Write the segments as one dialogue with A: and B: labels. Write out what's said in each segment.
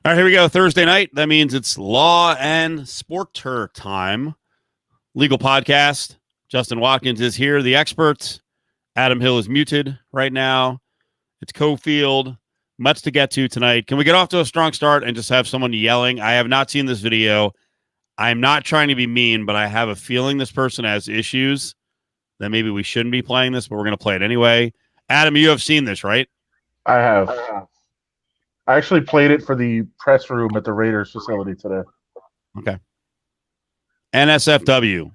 A: All right, here we go. Thursday night. That means it's law and sporter time. Legal podcast. Justin Watkins is here, the expert. Adam Hill is muted right now. It's Cofield. Much to get to tonight. Can we get off to a strong start and just have someone yelling? I have not seen this video. I'm not trying to be mean, but I have a feeling this person has issues. That maybe we shouldn't be playing this, but we're going to play it anyway. Adam, you have seen this, right?
B: I have. I actually played it for the press room at the Raiders facility today.
A: Okay. NSFW,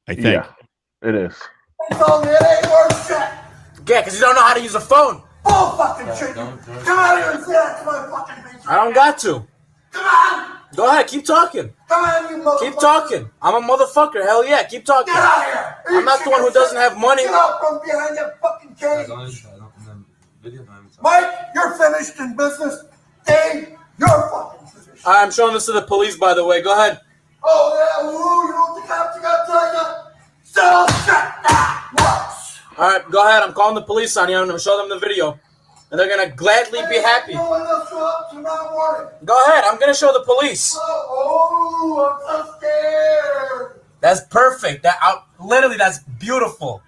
A: I think.
B: Yeah, it is.
C: Yeah, because you don't know how to use a phone. Bull fucking shit. Come out here and say that to my fucking face. I don't got to. Come on. Go ahead, keep talking. Come on, you motherfucker. Keep talking. I'm a motherfucker. Hell yeah, keep talking. Get out here. I'm not the one who doesn't have money. Get out from behind that fucking cage. Mike, you're finished in business. Dave, you're fucking finished. I'm showing this to the police, by the way. Go ahead. Oh, yeah. Ooh, you know what the cops are going to tell you? So shut that works. All right, go ahead. I'm calling the police on you. I'm going to show them the video. And they're going to gladly be happy. Go ahead. I'm going to show the police. Oh, I'm so scared. That's perfect. Literally, that's beautiful.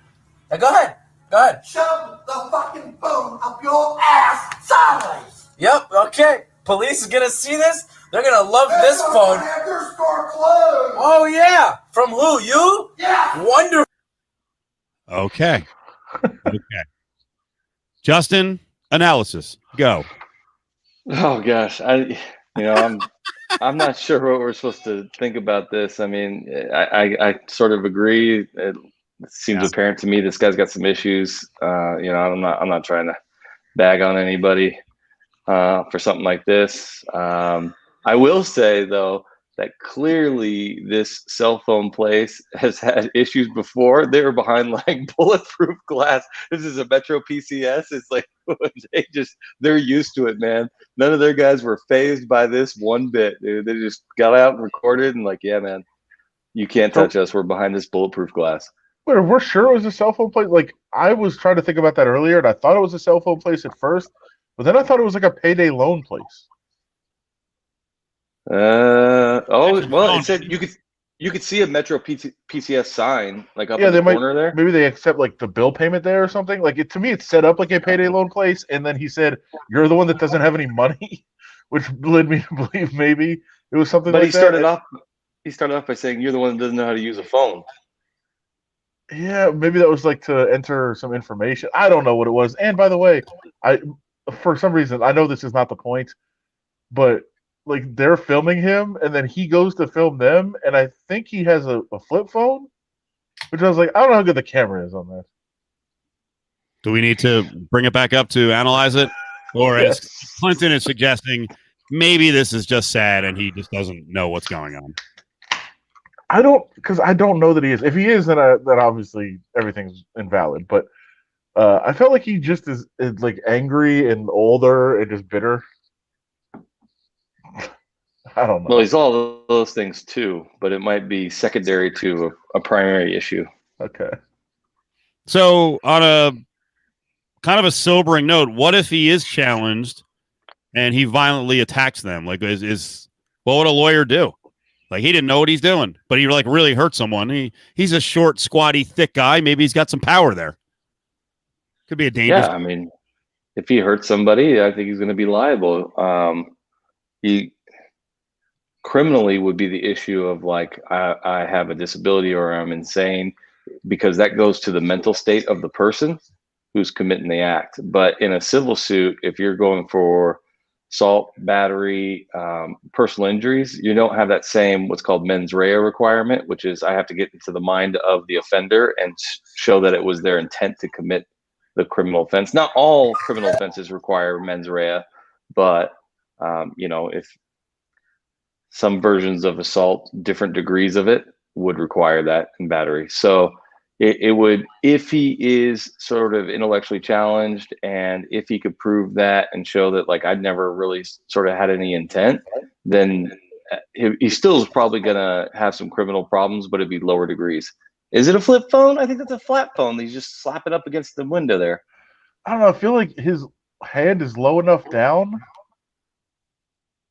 C: Now, go ahead. Go ahead. Shove the fucking phone up your ass sideways. Yep, okay. Police is going to see this. They're going to love this phone. Have your store closed. Oh, yeah. From who? You? Yeah. Wonderful.
A: Okay. Justin, analysis. Go.
D: Oh gosh, I'm not sure what we're supposed to think about this. I mean, I sort of agree. It seems apparent to me this guy's got some issues. I'm not trying to bag on anybody for something like this. I will say though that clearly this cell phone place has had issues before. They were behind like Bulletproof Glass. This is a Metro PCS. It's like they're used to it, man. None of their guys were fazed by this one bit, dude. They just got out and recorded and like, yeah, man, you can't touch us. We're behind this Bulletproof Glass.
B: We're sure it was a cell phone place. Like, I was trying to think about that earlier, and I thought it was a cell phone place at first, but then I thought it was like a payday loan place.
D: It said you could see a Metro PCS sign like up in the corner there.
B: Maybe they accept like the bill payment there or something. Like to me, it's set up like a payday loan place, and then he said, "You're the one that doesn't have any money," which led me to believe maybe it was something. But
D: he started off by saying, "You're the one that doesn't know how to use a phone."
B: Yeah, maybe that was like to enter some information. I don't know what it was. And by the way, for some reason I know this is not the point, but like they're filming him and then he goes to film them, and I think he has a flip phone, which I was like, I don't know how good the camera is on that.
A: Do we need to bring it back up to analyze it? Or as Clinton is suggesting, maybe this is just sad and he just doesn't know what's going on.
B: I don't know that he is. If he is, then obviously everything's invalid. But I felt like he just is like angry and older and just bitter. I don't know.
D: Well, he's all those things too, but it might be secondary to a primary issue.
B: Okay.
A: So on a kind of a sobering note, what if he is challenged and he violently attacks them? Like, what would a lawyer do? Like, he didn't know what he's doing, but he like really hurt someone. He's a short, squatty, thick guy. Maybe he's got some power there. Could be a dangerous.
D: Yeah, I mean, if he hurts somebody, I think he's going to be liable. He criminally would be the issue of like, I have a disability or I'm insane, because that goes to the mental state of the person who's committing the act. But in a civil suit, if you're going for assault, battery, personal injuries, you don't have that same what's called mens rea requirement, which is I have to get into the mind of the offender and show that it was their intent to commit the criminal offense. Not all criminal offenses require mens rea, but if some versions of assault, different degrees of it would require that in battery. So it would, if he is sort of intellectually challenged and if he could prove that and show that like I'd never really sort of had any intent, then he still is probably going to have some criminal problems, but it'd be lower degrees. Is it a flip phone? I think that's a flat phone. He's just slapping up against the window there.
B: I don't know. I feel like his hand is low enough down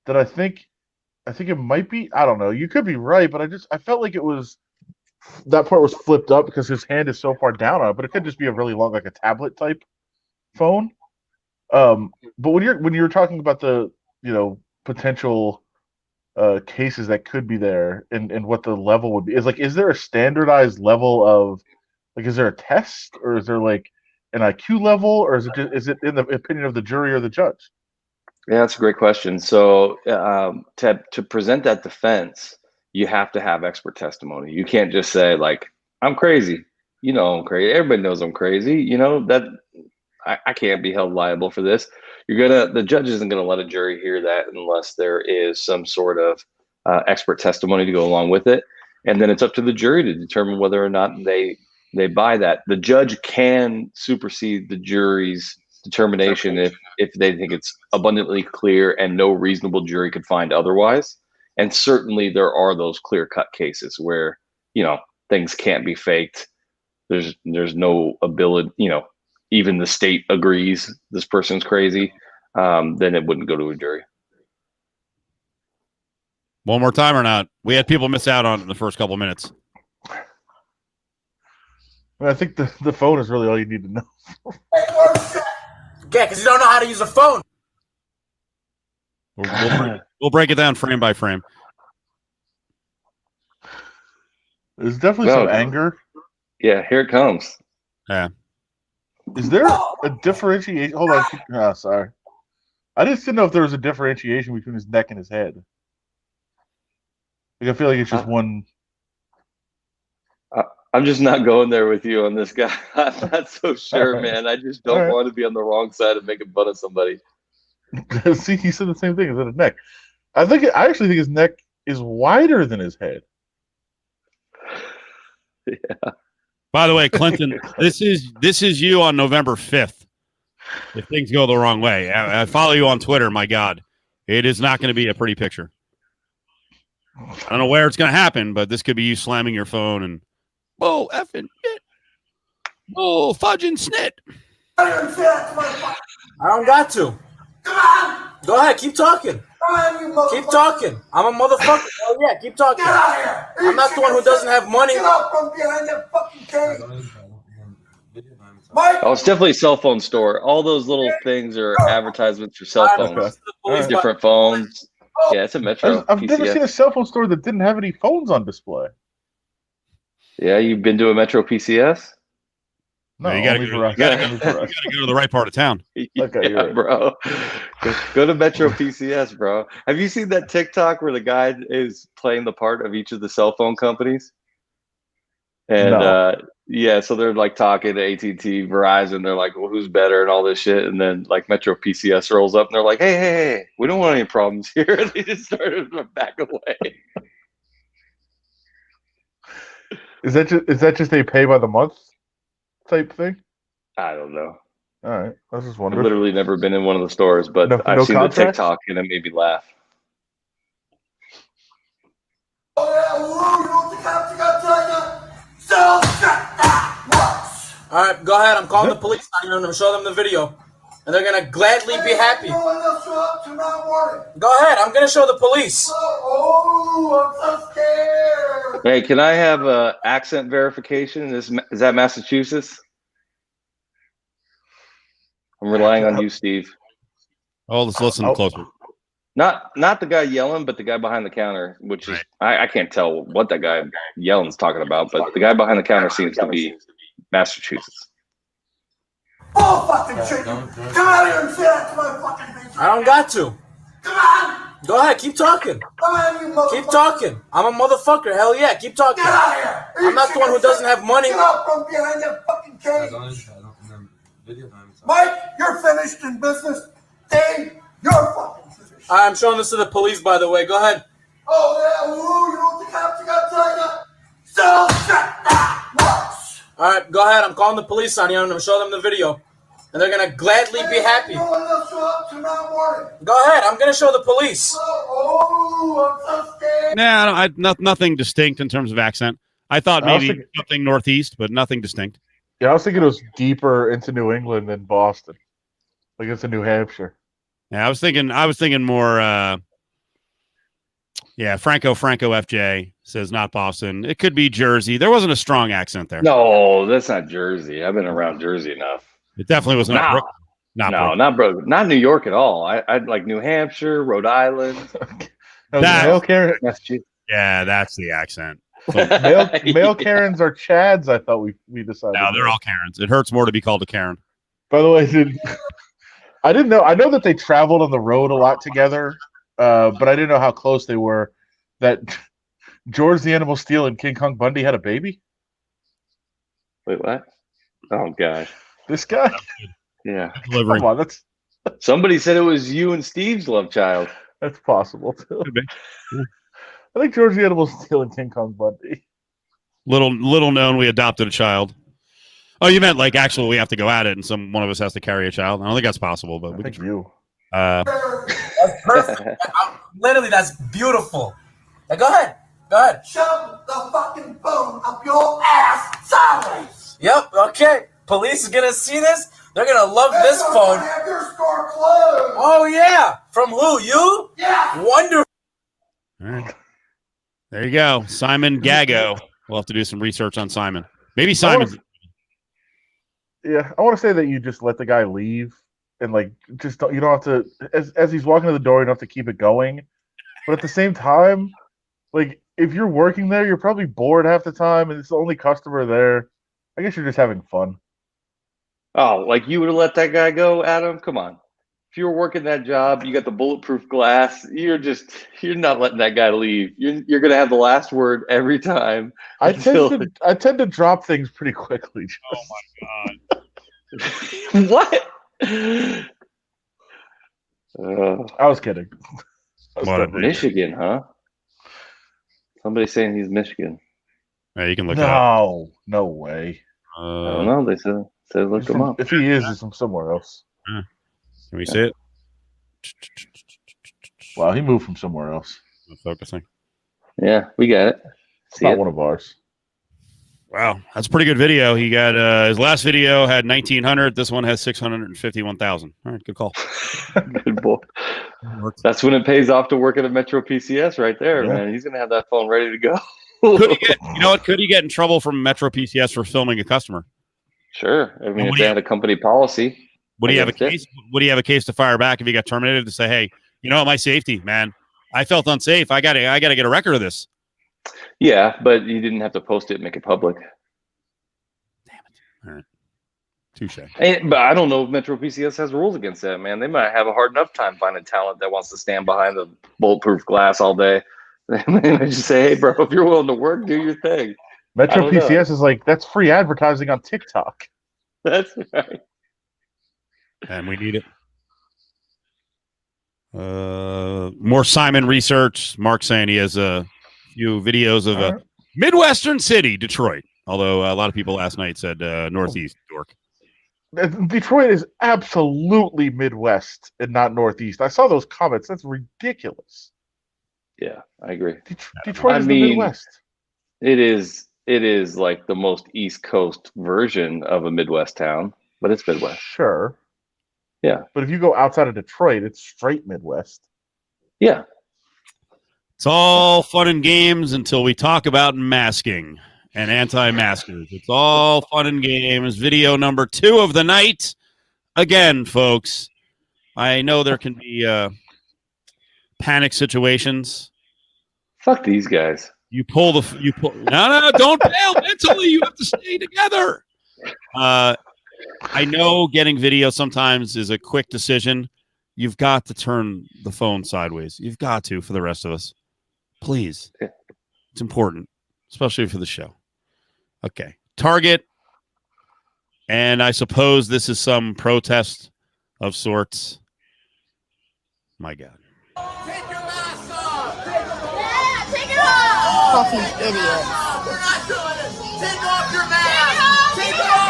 B: that I think it might be. I don't know. You could be right, but I felt like it was that part was flipped up because his hand is so far down on it. But it could just be a really long, like a tablet type phone. But when you're talking about the potential cases that could be there and what the level would be, is there a standardized level of is there a test, or is there like an IQ level, or is it in the opinion of the jury or the judge?
D: Yeah, that's a great question. So to present that defense, you have to have expert testimony. You can't just say like, I'm crazy. I'm crazy. Everybody knows I'm crazy. That I can't be held liable for this. The judge isn't gonna let a jury hear that unless there is some sort of expert testimony to go along with it. And then it's up to the jury to determine whether or not they buy that. The judge can supersede the jury's determination if they think it's abundantly clear and no reasonable jury could find otherwise. And certainly there are those clear-cut cases where things can't be faked. There's no ability, even the state agrees this person's crazy, then it wouldn't go to a jury.
A: One more time or not? We had people miss out on it in the first couple of minutes.
B: I think the phone is really all you need to know.
C: Yeah, because you don't know how to use a phone.
A: We'll break it down frame by frame.
B: There's definitely some anger.
D: Yeah, here it comes.
A: Yeah.
B: Is there a differentiation? Hold on. Oh, sorry. I just didn't know if there was a differentiation between his neck and his head. I feel like it's just one.
D: I'm just not going there with you on this guy. I'm not so sure, man. I just don't want to be on the wrong side of making fun of somebody.
B: See, he said the same thing. Is that his neck? I actually think his neck is wider than his head.
D: Yeah.
A: By the way, Clinton, this is you on November 5th. If things go the wrong way, I follow you on Twitter. My God, it is not going to be a pretty picture. I don't know where it's going to happen, but this could be you slamming your phone and whoa, effing shit. Whoa, fudge and snit.
C: I don't got to. Come on. Go ahead, keep talking. Come on, you motherfucker. Keep talking. I'm a motherfucker. Oh yeah, keep talking. Get out of here. I'm not the one who doesn't have money. Get out from behind that fucking cage. Mike.
D: Oh, it's definitely a cell phone store. All those little things are advertisements for cell phones. Different phones. Yeah, it's a Metro.
B: I've never seen a cell phone store that didn't have any phones on display.
D: Yeah, you've been to a Metro PCS?
A: No, you gotta go to the right part of town.
D: Yeah, bro. Go to Metro PCS, bro. Have you seen that TikTok where the guy is playing the part of each of the cell phone companies? And yeah, so they're like talking to AT&T, Verizon. They're like, well, who's better and all this shit. And then like Metro PCS rolls up and they're like, hey, we don't want any problems here. And they just started to back away.
B: Is that just a pay by the month type thing?
D: I don't know.
B: All right, I was just
D: I've
B: wondering.
D: literally never been in one of the stores, but I've seen the TikTok and it made me laugh.
C: Oh yeah, you know what the cops are gonna tell you? So shut that works. All right, go ahead. I'm calling the police on you and I'm gonna show them the video, and they're gonna gladly be happy. Go ahead. I'm gonna show the police. Oh, I'm so scared.
D: Hey, can I have accent verification? Is that Massachusetts? I'm relying on you, Steve.
A: Oh, let's listen closer.
D: Not the guy yelling, but the guy behind the counter, which is I can't tell what that guy yelling's talking about, but the guy behind the counter seems to be Massachusetts.
C: Oh, fucking shit. Come out here and say that to my fucking face. I don't got to. Come on. Go ahead, keep talking. Come on, you motherfucker. Keep talking. I'm a motherfucker. Hell yeah, keep talking. Get out of here. I'm not the one who doesn't have money. Get out from behind that fucking cage. Mike, you're finished in business. Dave, you're fucking finished. I'm showing this to the police, by the way. Go ahead. Oh, yeah, you know what the cops are gonna tell you? So shut that works. All right, go ahead. I'm calling the police on you and I'm gonna show them the video, and they're gonna gladly be happy. Go ahead. I'm gonna show the police. Oh, I'm so scared.
A: Nah, nothing distinct in terms of accent. I thought maybe something northeast, but nothing distinct.
B: Yeah, I was thinking it was deeper into New England than Boston. Like it's in New Hampshire.
A: Yeah, I was thinking more Yeah, Franco FJ says not Boston. It could be Jersey. There wasn't a strong accent there.
D: No, that's not Jersey. I've been around Jersey enough.
A: It definitely was not Brooklyn.
D: Not Brooklyn. Not New York at all. I'd like New Hampshire, Rhode Island.
B: Male Karen.
A: Yeah, that's the accent.
B: Male Karens are Chads. I thought we decided.
A: No, they're all Karens. It hurts more to be called a Karen.
B: By the way, I didn't know. I know that they traveled on the road a lot together, but I didn't know how close they were. That George the Animal Steel and King Kong Bundy had a baby.
D: Wait, what? Oh gosh,
B: this guy.
D: Yeah,
B: come on. That's
D: somebody said it was you and Steve's love child.
B: That's possible too. I think George the Animal Steel and King Kong Bundy.
A: Little known, we adopted a child. Oh, you meant like actually we have to go at it, and one of us has to carry a child. I don't think that's possible, but
B: I think you.
C: That's perfect. Literally, that's beautiful. Now, go ahead. Shove the fucking phone up your ass sideways. Yep. Okay. Police is gonna see this. They're gonna love this phone. Have your store closed. Oh yeah. From who? You? Yeah. Wonderful.
A: All right. There you go, Simon Gago. We'll have to do some research on Simon. Maybe Simon.
B: Yeah, I want to say that you just let the guy leave and like just you don't have to as he's walking to the door, you don't have to keep it going. But at the same time, like if you're working there, you're probably bored half the time, and it's the only customer there. I guess you're just having fun.
D: Oh, like you would have let that guy go, Adam? Come on. If you were working that job, you got the bulletproof glass. You're not letting that guy leave. You're gonna have the last word every time.
B: I tend to drop things pretty quickly.
A: Oh my god!
D: What?
B: I was kidding.
D: Michigan, huh? Somebody's saying he's Michigan.
A: Yeah, you can look it up.
B: No way.
D: I don't know. They said look him up.
B: If he is, he's from somewhere else.
A: Can we see it?
B: Wow, he moved from somewhere else.
A: I'm focusing.
D: Yeah, we got it.
B: It's not one of ours.
A: Wow, that's a pretty good video. He got his last video had 1,900. This one has 651,000. All right, good call.
D: Good boy. That's when it pays off to work at a Metro PCS, right there, man. He's gonna have that phone ready to go.
A: Could he get in trouble from Metro PCS for filming a customer?
D: Sure. I mean, if they had a company policy.
A: Would he have a case? Would he have a case to fire back if he got terminated to say, "Hey, my safety, man, I felt unsafe. I got to get a record of this."
D: Yeah, but you didn't have to post it and make it public.
A: Damn it! All right, touche.
D: But I don't know if Metro PCS has rules against that, man. They might have a hard enough time finding talent that wants to stand behind the bulletproof glass all day. They might just say, "Hey, bro, if you're willing to work, do your thing."
B: Metro PCS is like, that's free advertising on TikTok.
D: That's right.
A: And we need it. More Simon research. Mark saying he has a few videos of a Midwestern city, Detroit. Although a lot of people last night said Northeast York.
B: Detroit is absolutely Midwest and not Northeast. I saw those comments. That's ridiculous.
D: Yeah, I agree.
B: Detroit is the Midwest.
D: It is like the most East Coast version of a Midwest town, but it's Midwest.
B: Sure.
D: Yeah.
B: But if you go outside of Detroit, it's straight Midwest.
D: Yeah.
A: It's all fun and games until we talk about masking and anti-maskers. It's all fun and games. Video number 2 of the night. Again, folks, I know there can be panic situations.
D: Fuck these guys.
A: No, don't bail mentally. You have to stay together. I know getting video sometimes is a quick decision. You've got to turn the phone sideways. You've got to for the rest of us. Please. It's important, especially for the show. Okay. Target. And I suppose this is some protest of sorts. My God.
E: Take your mask off! Take it off! Fucking idiot. We're not doing it! Take off your mask! Take it off!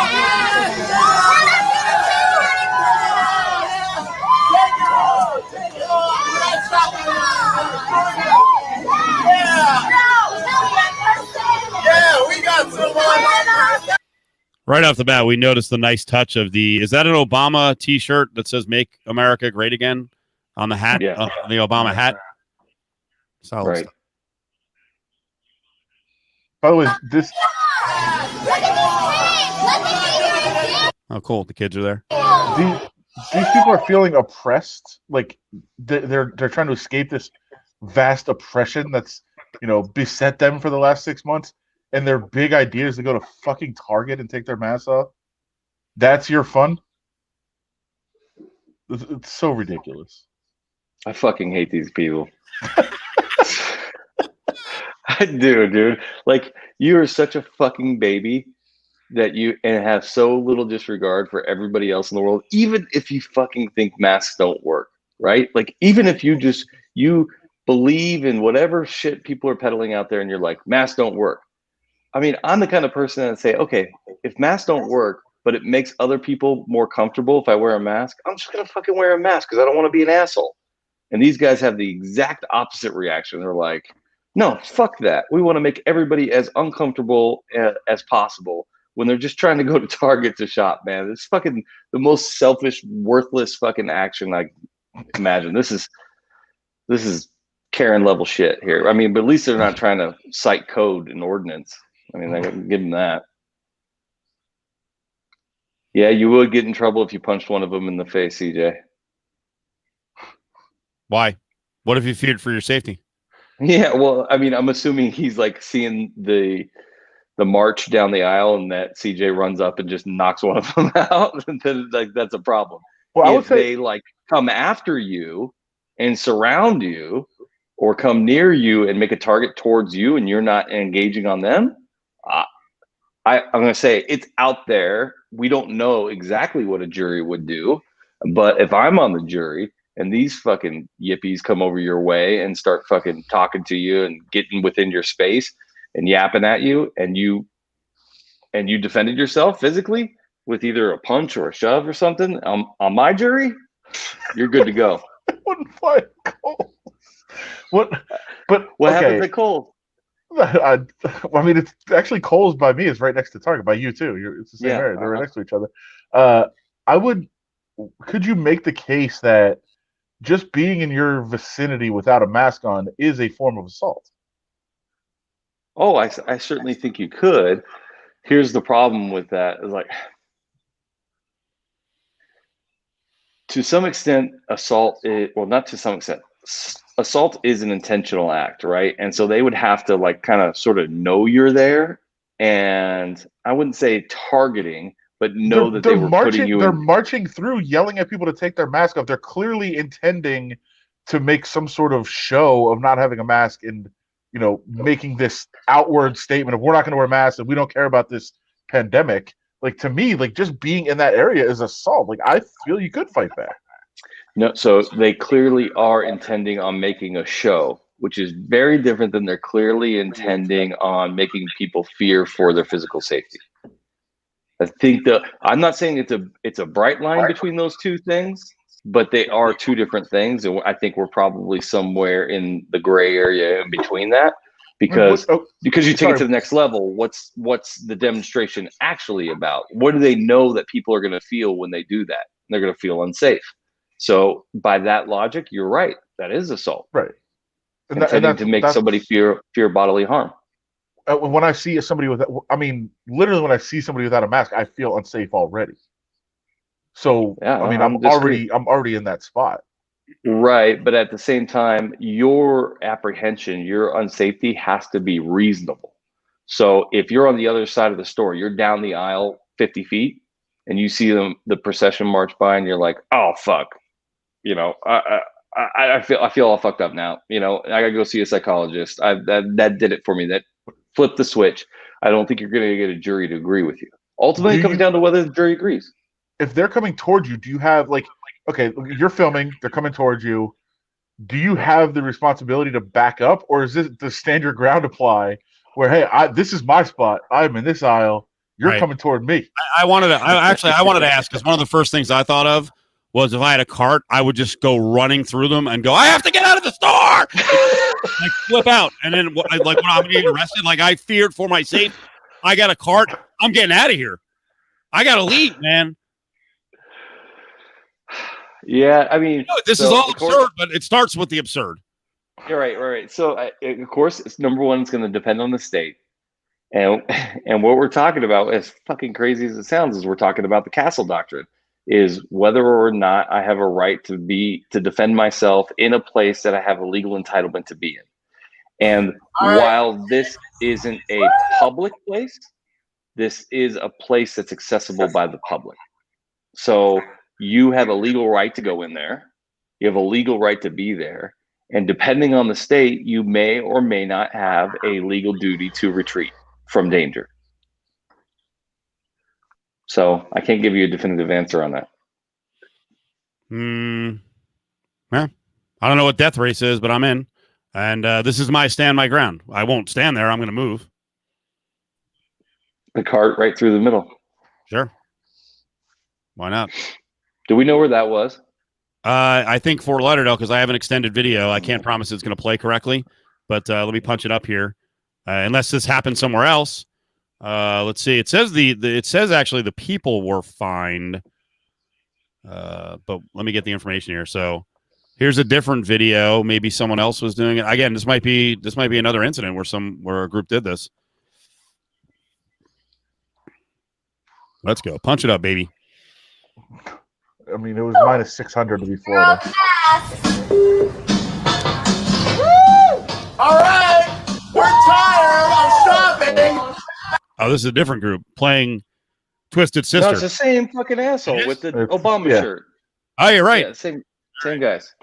A: Right off the bat, we noticed the nice touch of is that an Obama t-shirt that says "Make America Great Again" on the hat,
D: yeah.
A: on the Obama hat? Solid
D: right.
A: stuff.
B: By the way, this
E: Look at these kids!
A: Oh, cool. The kids are there.
B: these people are feeling oppressed. Like they're trying to escape this vast oppression that's beset them for the last 6 months, and their big idea is to go to fucking Target and take their masks off. That's your fun? It's so ridiculous.
D: I fucking hate these people. I do, dude. Like, you are such a fucking baby that you have so little disregard for everybody else in the world, even if you fucking think masks don't work, right? Like, even if you believe in whatever shit people are peddling out there and you're like, masks don't work. I mean, I'm the kind of person that say, okay, if masks don't work, but it makes other people more comfortable if I wear a mask, I'm just going to fucking wear a mask because I don't want to be an asshole. And these guys have the exact opposite reaction. They're like, no, fuck that. We want to make everybody as uncomfortable as possible when they're just trying to go to Target to shop, man. It's fucking the most selfish, worthless fucking action I imagine. This is Karen level shit here. I mean, but at least they're not trying to cite code and ordinance. I mean, I can give them that. Yeah, you would get in trouble if you punched one of them in the face, CJ.
A: Why? What if you feared for your safety?
D: Yeah, well, I mean, I'm assuming he's like seeing the march down the aisle and that CJ runs up and just knocks one of them out, and then like that's a problem.
B: Well,
D: if they like come after you and surround you or come near you and make a target towards you and you're not engaging on them, I'm going to say it's out there. We don't know exactly what a jury would do, but if I'm on the jury and these fucking yippies come over your way and start fucking talking to you and getting within your space and yapping at you, and you defended yourself physically with either a punch or a shove or something on my jury, you're good to go.
B: I wouldn't fight Cole. What
D: happens at Cole?
B: I mean, it's actually Cole's by me. It's right next to Target. By you too. It's the same area. They're right next to each other. Could you make the case that just being in your vicinity without a mask on is a form of assault?
D: Oh, I certainly think you could. Here's the problem with that. Is like, to some extent, assault is, well, not to some extent, assault is an intentional act, right? And so they would have to like kind of sort of know you're there, and I wouldn't say targeting, but know that they were putting you in.
B: They're marching through, yelling at people to take their mask off. They're clearly intending to make some sort of show of not having a mask and, making this outward statement of we're not going to wear masks and we don't care about this pandemic. Like, to me, like, just being in that area is assault. Like, I feel you could fight back.
D: No, so they clearly are intending on making a show, which is very different than they're clearly intending on making people fear for their physical safety. I think I'm not saying it's a bright line between those two things, but they are two different things, and I think we're probably somewhere in the gray area in between that, because you take it to the next level. What's the demonstration actually about? What do they know that people are going to feel when they do that? They're going to feel unsafe. So by that logic, you're right. That is assault,
B: right?
D: Intending to make somebody fear bodily harm.
B: When I see somebody literally when I see somebody without a mask, I feel unsafe already. So
D: yeah,
B: I'm already in that spot.
D: Right, but at the same time, your apprehension, your unsafety has to be reasonable. So if you're on the other side of the store, you're down the aisle 50 feet, and you see the procession march by, and you're like, oh fuck, I feel all fucked up now. I gotta go see a psychologist. That did it for me. That flipped the switch. I don't think you're gonna get a jury to agree with you. Ultimately, it comes down to whether the jury agrees.
B: If they're coming towards you, do you have okay, you're filming, they're coming towards you. Do you have the responsibility to back up, or is this the stand your ground apply where, hey, this is my spot. I'm in this aisle. You're coming toward me.
A: I wanted to ask, because one of the first things I thought of was if I had a cart, I would just go running through them and go, I have to get out of the store. Like flip out. And then when I'm getting arrested, like I feared for my safety. I got a cart. I'm getting out of here. I got to leave, man.
D: Yeah, I mean,
A: this is all absurd, but it starts with the absurd.
D: You're right. So, of course, it's number one. It's going to depend on the state. And and what we're talking about, as fucking crazy as it sounds, is we're talking about the castle doctrine, is whether or not I have a right to defend myself in a place that I have a legal entitlement to be in. And while this isn't a public place, this is a place that's accessible by the public. So you have a legal right to go in there. You have a legal right to be there. And depending on the state, you may or may not have a legal duty to retreat from danger. So I can't give you a definitive answer on that.
A: Yeah. I don't know what death race is, but I'm in. And this is my stand my ground. I won't stand there. I'm going to move.
D: The cart right through the middle.
A: Sure. Why not?
D: Do we know where that was?
A: I think Fort Lauderdale, because I have an extended video. I can't promise it's going to play correctly, but let me punch it up here. Unless this happened somewhere else. Let's see. It says it says actually the people were fined. But let me get the information here. So here's a different video. Maybe someone else was doing it. Again, this might be another incident where a group did this. Let's go. Punch it up, baby.
B: I mean, it was minus 600 to be Florida.
C: All right, we're tired of shopping.
A: Oh, this is a different group playing Twisted Sister.
D: No, it's the same fucking asshole with the Obama shirt.
A: Oh, you're right.
D: Yeah, same guys.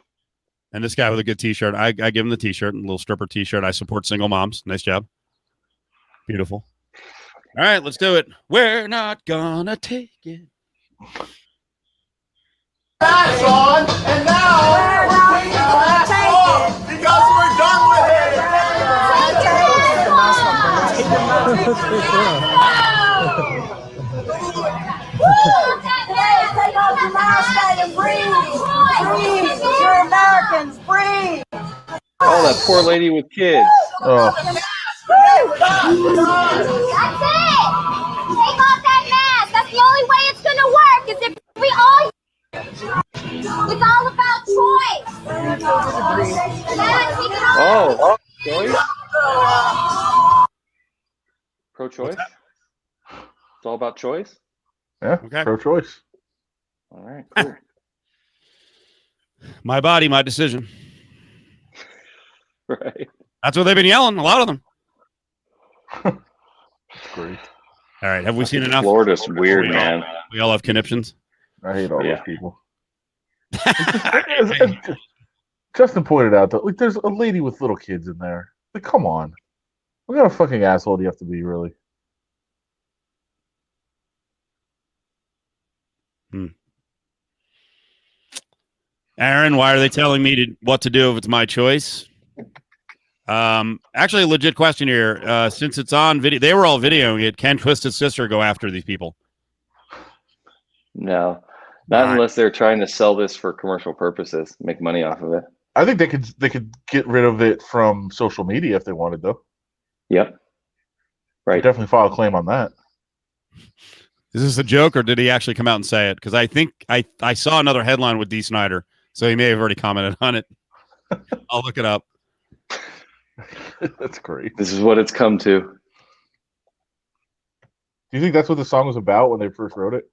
A: And this guy with a good T-shirt. I give him the T-shirt, a little stripper T-shirt. I support single moms. Nice job. Beautiful. All right, let's do it. We're not gonna take it.
C: That's on, and now we're taking the last off because we're done with it.
E: Take off your mask and breathe. Breathe. You're Americans. Breathe.
D: Oh, that poor lady with kids.
B: Oh.
E: That's it. Take off that mask. That's the only way it's gonna work. Is if we all. It's all about choice.
D: Oh, choice? Pro-choice? It's all about choice?
B: Yeah,
A: Okay.
B: pro-choice.
D: All right, cool.
A: My body, my decision.
D: Right.
A: That's what they've been yelling, a lot of them.
B: That's great.
A: All right, have we seen enough?
D: Florida's weird, man.
A: We all have conniptions.
B: I hate all
D: Yeah.
B: those people. Justin pointed out that like there's a lady with little kids in there. Like, come on. What kind of fucking asshole do you have to be, really?
A: Aaron, why are they telling me what to do if it's my choice? Actually, a legit question here. Since it's on video, they were all videoing it. Can Twisted Sister go after these people?
D: No, not unless they're trying to sell this for commercial purposes, make money off of it.
B: I think they could get rid of it from social media if they wanted, though.
D: Yep. Right.
B: Definitely file a claim on that.
A: Is this a joke, or did he actually come out and say it? Because I think I saw another headline with D. Snyder, so he may have already commented on it. I'll look it up.
B: That's great.
D: This is what it's come to.
B: Do you think that's what the song was about when they first wrote it?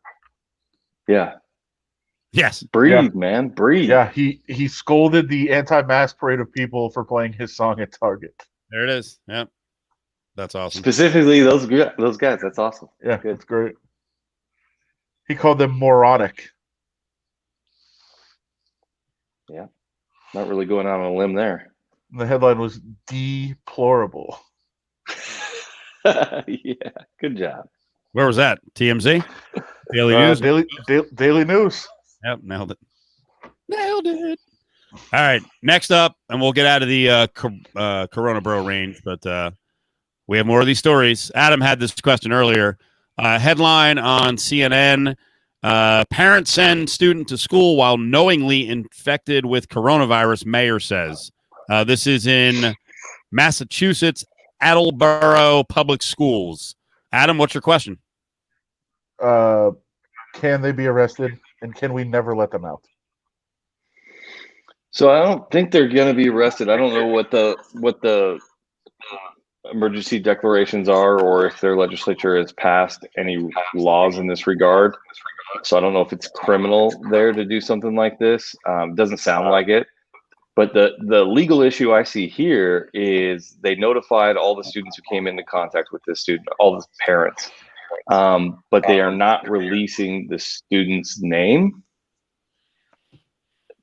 D: Yeah.
A: Yes.
D: Breathe, man. Breathe.
B: Yeah, he scolded the anti-mask parade of people for playing his song at Target.
A: There it is. Yep. That's awesome.
D: Specifically those guys. That's awesome.
B: Yeah,
D: Good.
B: that's great. He called them moronic.
D: Yeah. Not really going out on a limb there.
B: And the headline was deplorable.
D: Yeah. Good job.
A: Where was that? TMZ? Daily News?
B: Daily News.
A: Yep, nailed it. Nailed it. All right, next up, and we'll get out of the Corona Bro range, but we have more of these stories. Adam had this question earlier. Headline on CNN, parents send student to school while knowingly infected with coronavirus, mayor says. This is in Massachusetts, Attleboro Public Schools. Adam, what's your question?
B: Can they be arrested, and can we never let them out?
D: So I don't think they're going to be arrested. I don't know what the emergency declarations are, or if their legislature has passed any laws in this regard. So I don't know if it's criminal there to do something like this. Doesn't sound like it. But the legal issue I see here is they notified all the students who came into contact with this student, all the parents, but they are not releasing the student's name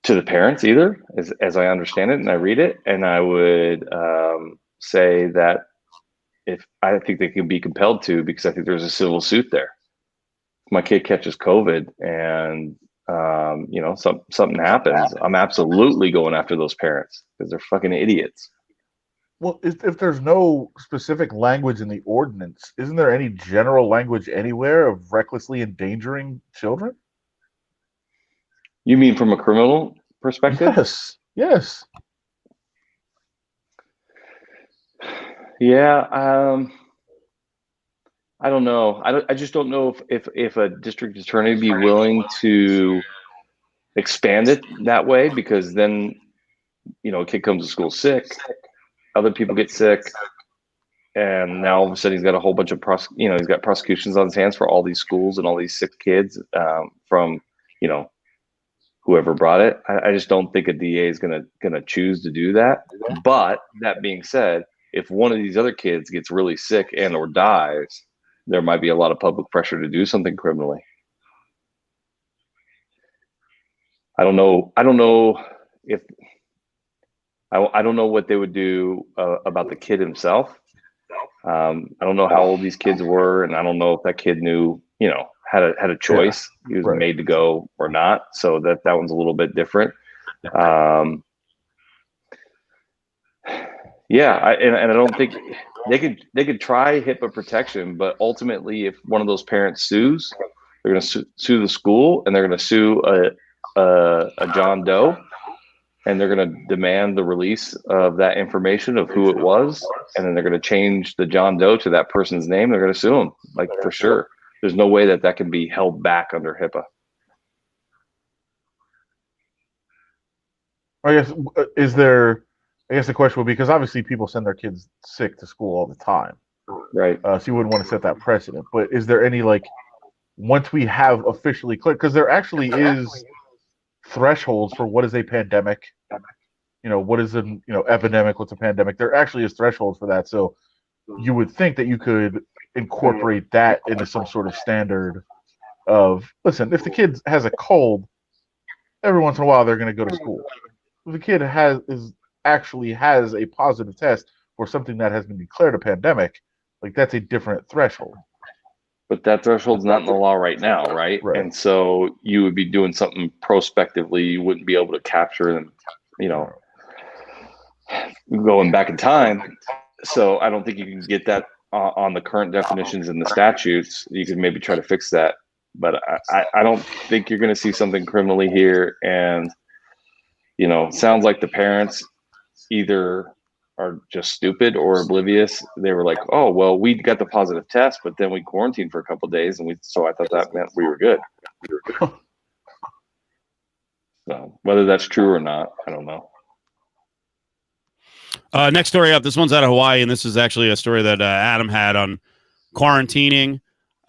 D: to the parents either, as I understand it and I read it. And I would say that if I think they can be compelled to, because I think there's a civil suit there. If my kid catches COVID and something happens, I'm absolutely going after those parents because they're fucking idiots.
B: Well, if there's no specific language in the ordinance, isn't there any general language anywhere of recklessly endangering children?
D: You mean from a criminal perspective?
B: Yes.
D: Yeah. I don't know. I just don't know if a district attorney would be willing to expand it that way, because then, a kid comes to school sick, other people get sick, and now all of a sudden he's got a whole bunch of he's got prosecutions on his hands for all these schools and all these sick kids from whoever brought it. I just don't think a DA is gonna choose to do that. But that being said, if one of these other kids gets really sick and or dies, there might be a lot of public pressure to do something criminally. I don't know if I don't know what they would do about the kid himself. I don't know how old these kids were, and I don't know if that kid knew, had a choice. Yeah, he was made to go or not. So that one's a little bit different. And I don't think they could try HIPAA protection, but ultimately, if one of those parents sues, they're going to sue the school, and they're going to sue a John Doe, and they're going to demand the release of that information of who it was, and then they're going to change the John Doe to that person's name. They're going to sue him, for sure. There's no way that can be held back under HIPAA.
B: I guess the question would be, because obviously people send their kids sick to school all the time,
D: right?
B: So you wouldn't want to set that precedent. But is there any, once we have officially cleared, because there actually is thresholds for what is a pandemic, what is an epidemic, what's a pandemic? There actually is thresholds for that. So you would think that you could incorporate that into some sort of standard of, listen, if the kid has a cold, every once in a while they're going to go to school. If the kid actually has a positive test for something that has been declared a pandemic, that's a different threshold.
D: But that threshold's not in the law right now, right? And so you would be doing something prospectively. You wouldn't be able to capture them, going back in time. So I don't think you can get that on the current definitions in the statutes. You could maybe try to fix that, but I don't think you're going to see something criminally here. And sounds like the parents either are just stupid or oblivious. They were like, oh, well, we got the positive test, but then we quarantined for a couple of days, so I thought that meant we were good. So whether that's true or not, I don't know.
A: Next story up. This one's out of Hawaii, and this is actually a story that Adam had on quarantining.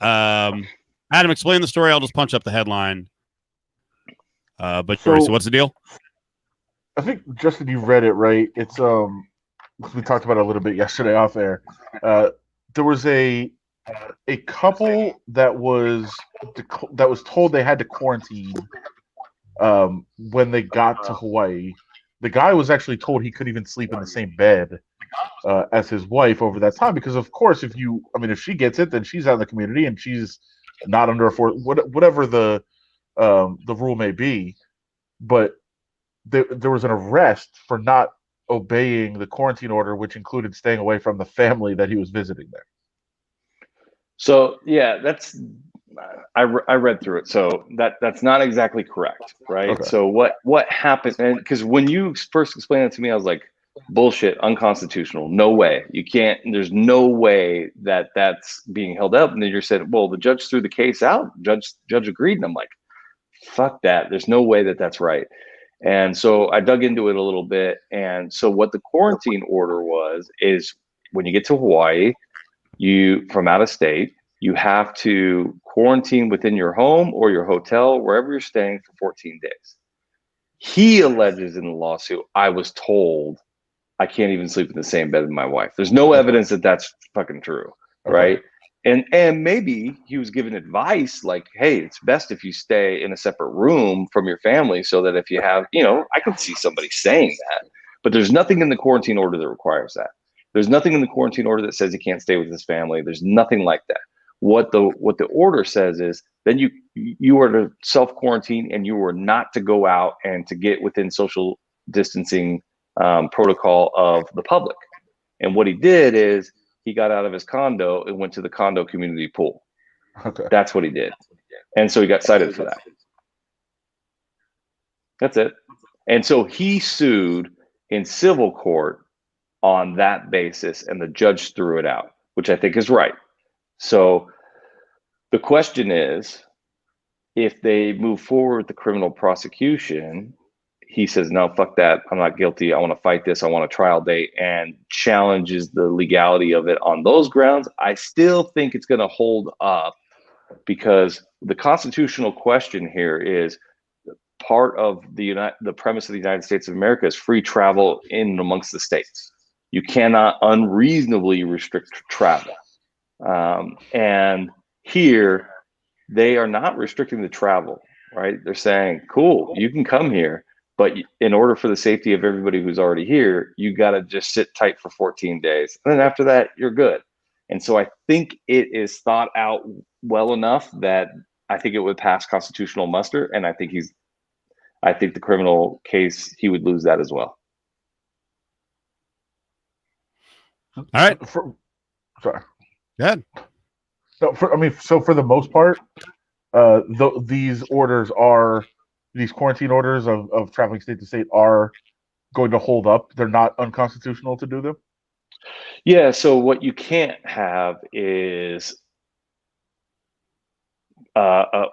A: Adam, explain the story. I'll just punch up the headline. So what's the deal?
B: I think, Justin, you read it, right? It's we talked about it a little bit yesterday off air. There was a couple that was told they had to quarantine when they got to Hawaii. The guy was actually told he couldn't even sleep in the same bed as his wife over that time, because of course, if she gets it, then she's out in the community and she's not under whatever the rule may be. But there was an arrest for not obeying the quarantine order, which included staying away from the family that he was visiting there.
D: So yeah, I read through it. So that's not exactly correct, right? Okay. So what happened? And because when you first explained it to me, I was like, bullshit, unconstitutional. No way. You can't. There's no way that's being held up. And then you said, well, the judge threw the case out. Judge agreed, and I'm like, fuck that. There's no way that's right. And so I dug into it a little bit. And so what the quarantine order is when you get to Hawaii, you from out of state, you have to quarantine within your home or your hotel, wherever you're staying, for 14 days. He alleges in the lawsuit, I was told I can't even sleep in the same bed with my wife. There's no evidence that that's fucking true, right? And maybe he was given advice like, hey, it's best if you stay in a separate room from your family so that if you have, I could see somebody saying that, but there's nothing in the quarantine order that requires that. There's nothing in the quarantine order that says he can't stay with his family. There's nothing like that. What the order says is then you are to self-quarantine and you are not to go out and to get within social distancing protocol of the public. And what he did is he got out of his condo and went to the condo community pool.
B: Okay.
D: That's what he did. And so he got cited for that. That's it. And so he sued in civil court on that basis, and the judge threw it out, which I think is right. So the question is, if they move forward with the criminal prosecution, he says, no, fuck that. I'm not guilty. I want to fight this. I want a trial date, and challenges the legality of it on those grounds. I still think it's going to hold up because the constitutional question here is part of the premise of the United States of America is free travel in and amongst the states. You cannot unreasonably restrict travel. And here, they are not restricting the travel, right? They're saying, cool, you can come here, but in order for the safety of everybody who's already here, you got to just sit tight for 14 days. And then after that, you're good. And so I think it is thought out well enough that I think it would pass constitutional muster. And I think the criminal case, he would lose that as well.
A: All right.
B: Sorry.
A: Go ahead.
B: So for the most part, these quarantine orders of traveling state to state are going to hold up. They're not unconstitutional to do them.
D: Yeah. So what you can't have is a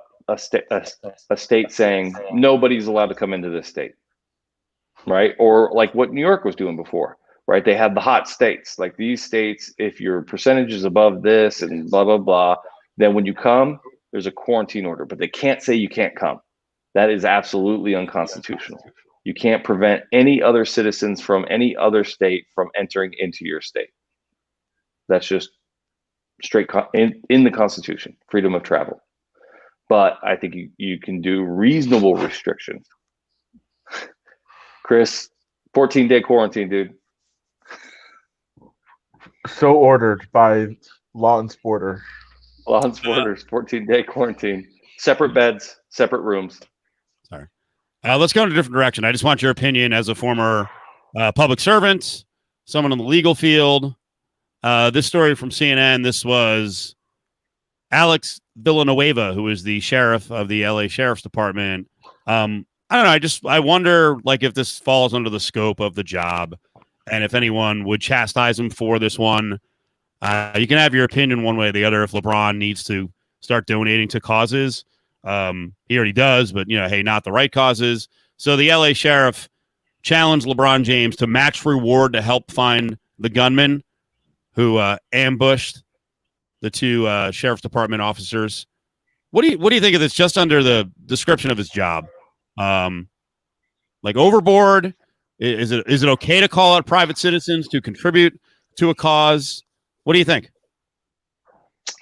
D: state saying nobody's allowed to come into this state, right? Or like what New York was doing before. Right, they had the hot states, like these states. If your percentage is above this and blah blah blah, then when you come, there's a quarantine order. But they can't say you can't come. That is absolutely unconstitutional. You can't prevent any other citizens from any other state from entering into your state. That's just straight in the Constitution, freedom of travel. But I think you can do reasonable restrictions. Chris, 14-day quarantine, dude.
B: So ordered by Law and Sporter.
D: Law and Sporters, 14-day quarantine. Separate beds, separate rooms.
A: Sorry. Let's go in a different direction. I just want your opinion as a former public servant, someone in the legal field. This story from CNN, this was Alex Villanueva, who is the sheriff of the LA Sheriff's Department. I don't know. I wonder like if this falls under the scope of the job. And if anyone would chastise him for this one, you can have your opinion one way or the other. If LeBron needs to start donating to causes, he already does, but hey, not the right causes. So the LA sheriff challenged LeBron James to match reward to help find the gunman who ambushed the two sheriff's department officers. What do you think of this? Just under the description of his job, like overboard. Is it okay to call out private citizens to contribute to a cause? What do you think?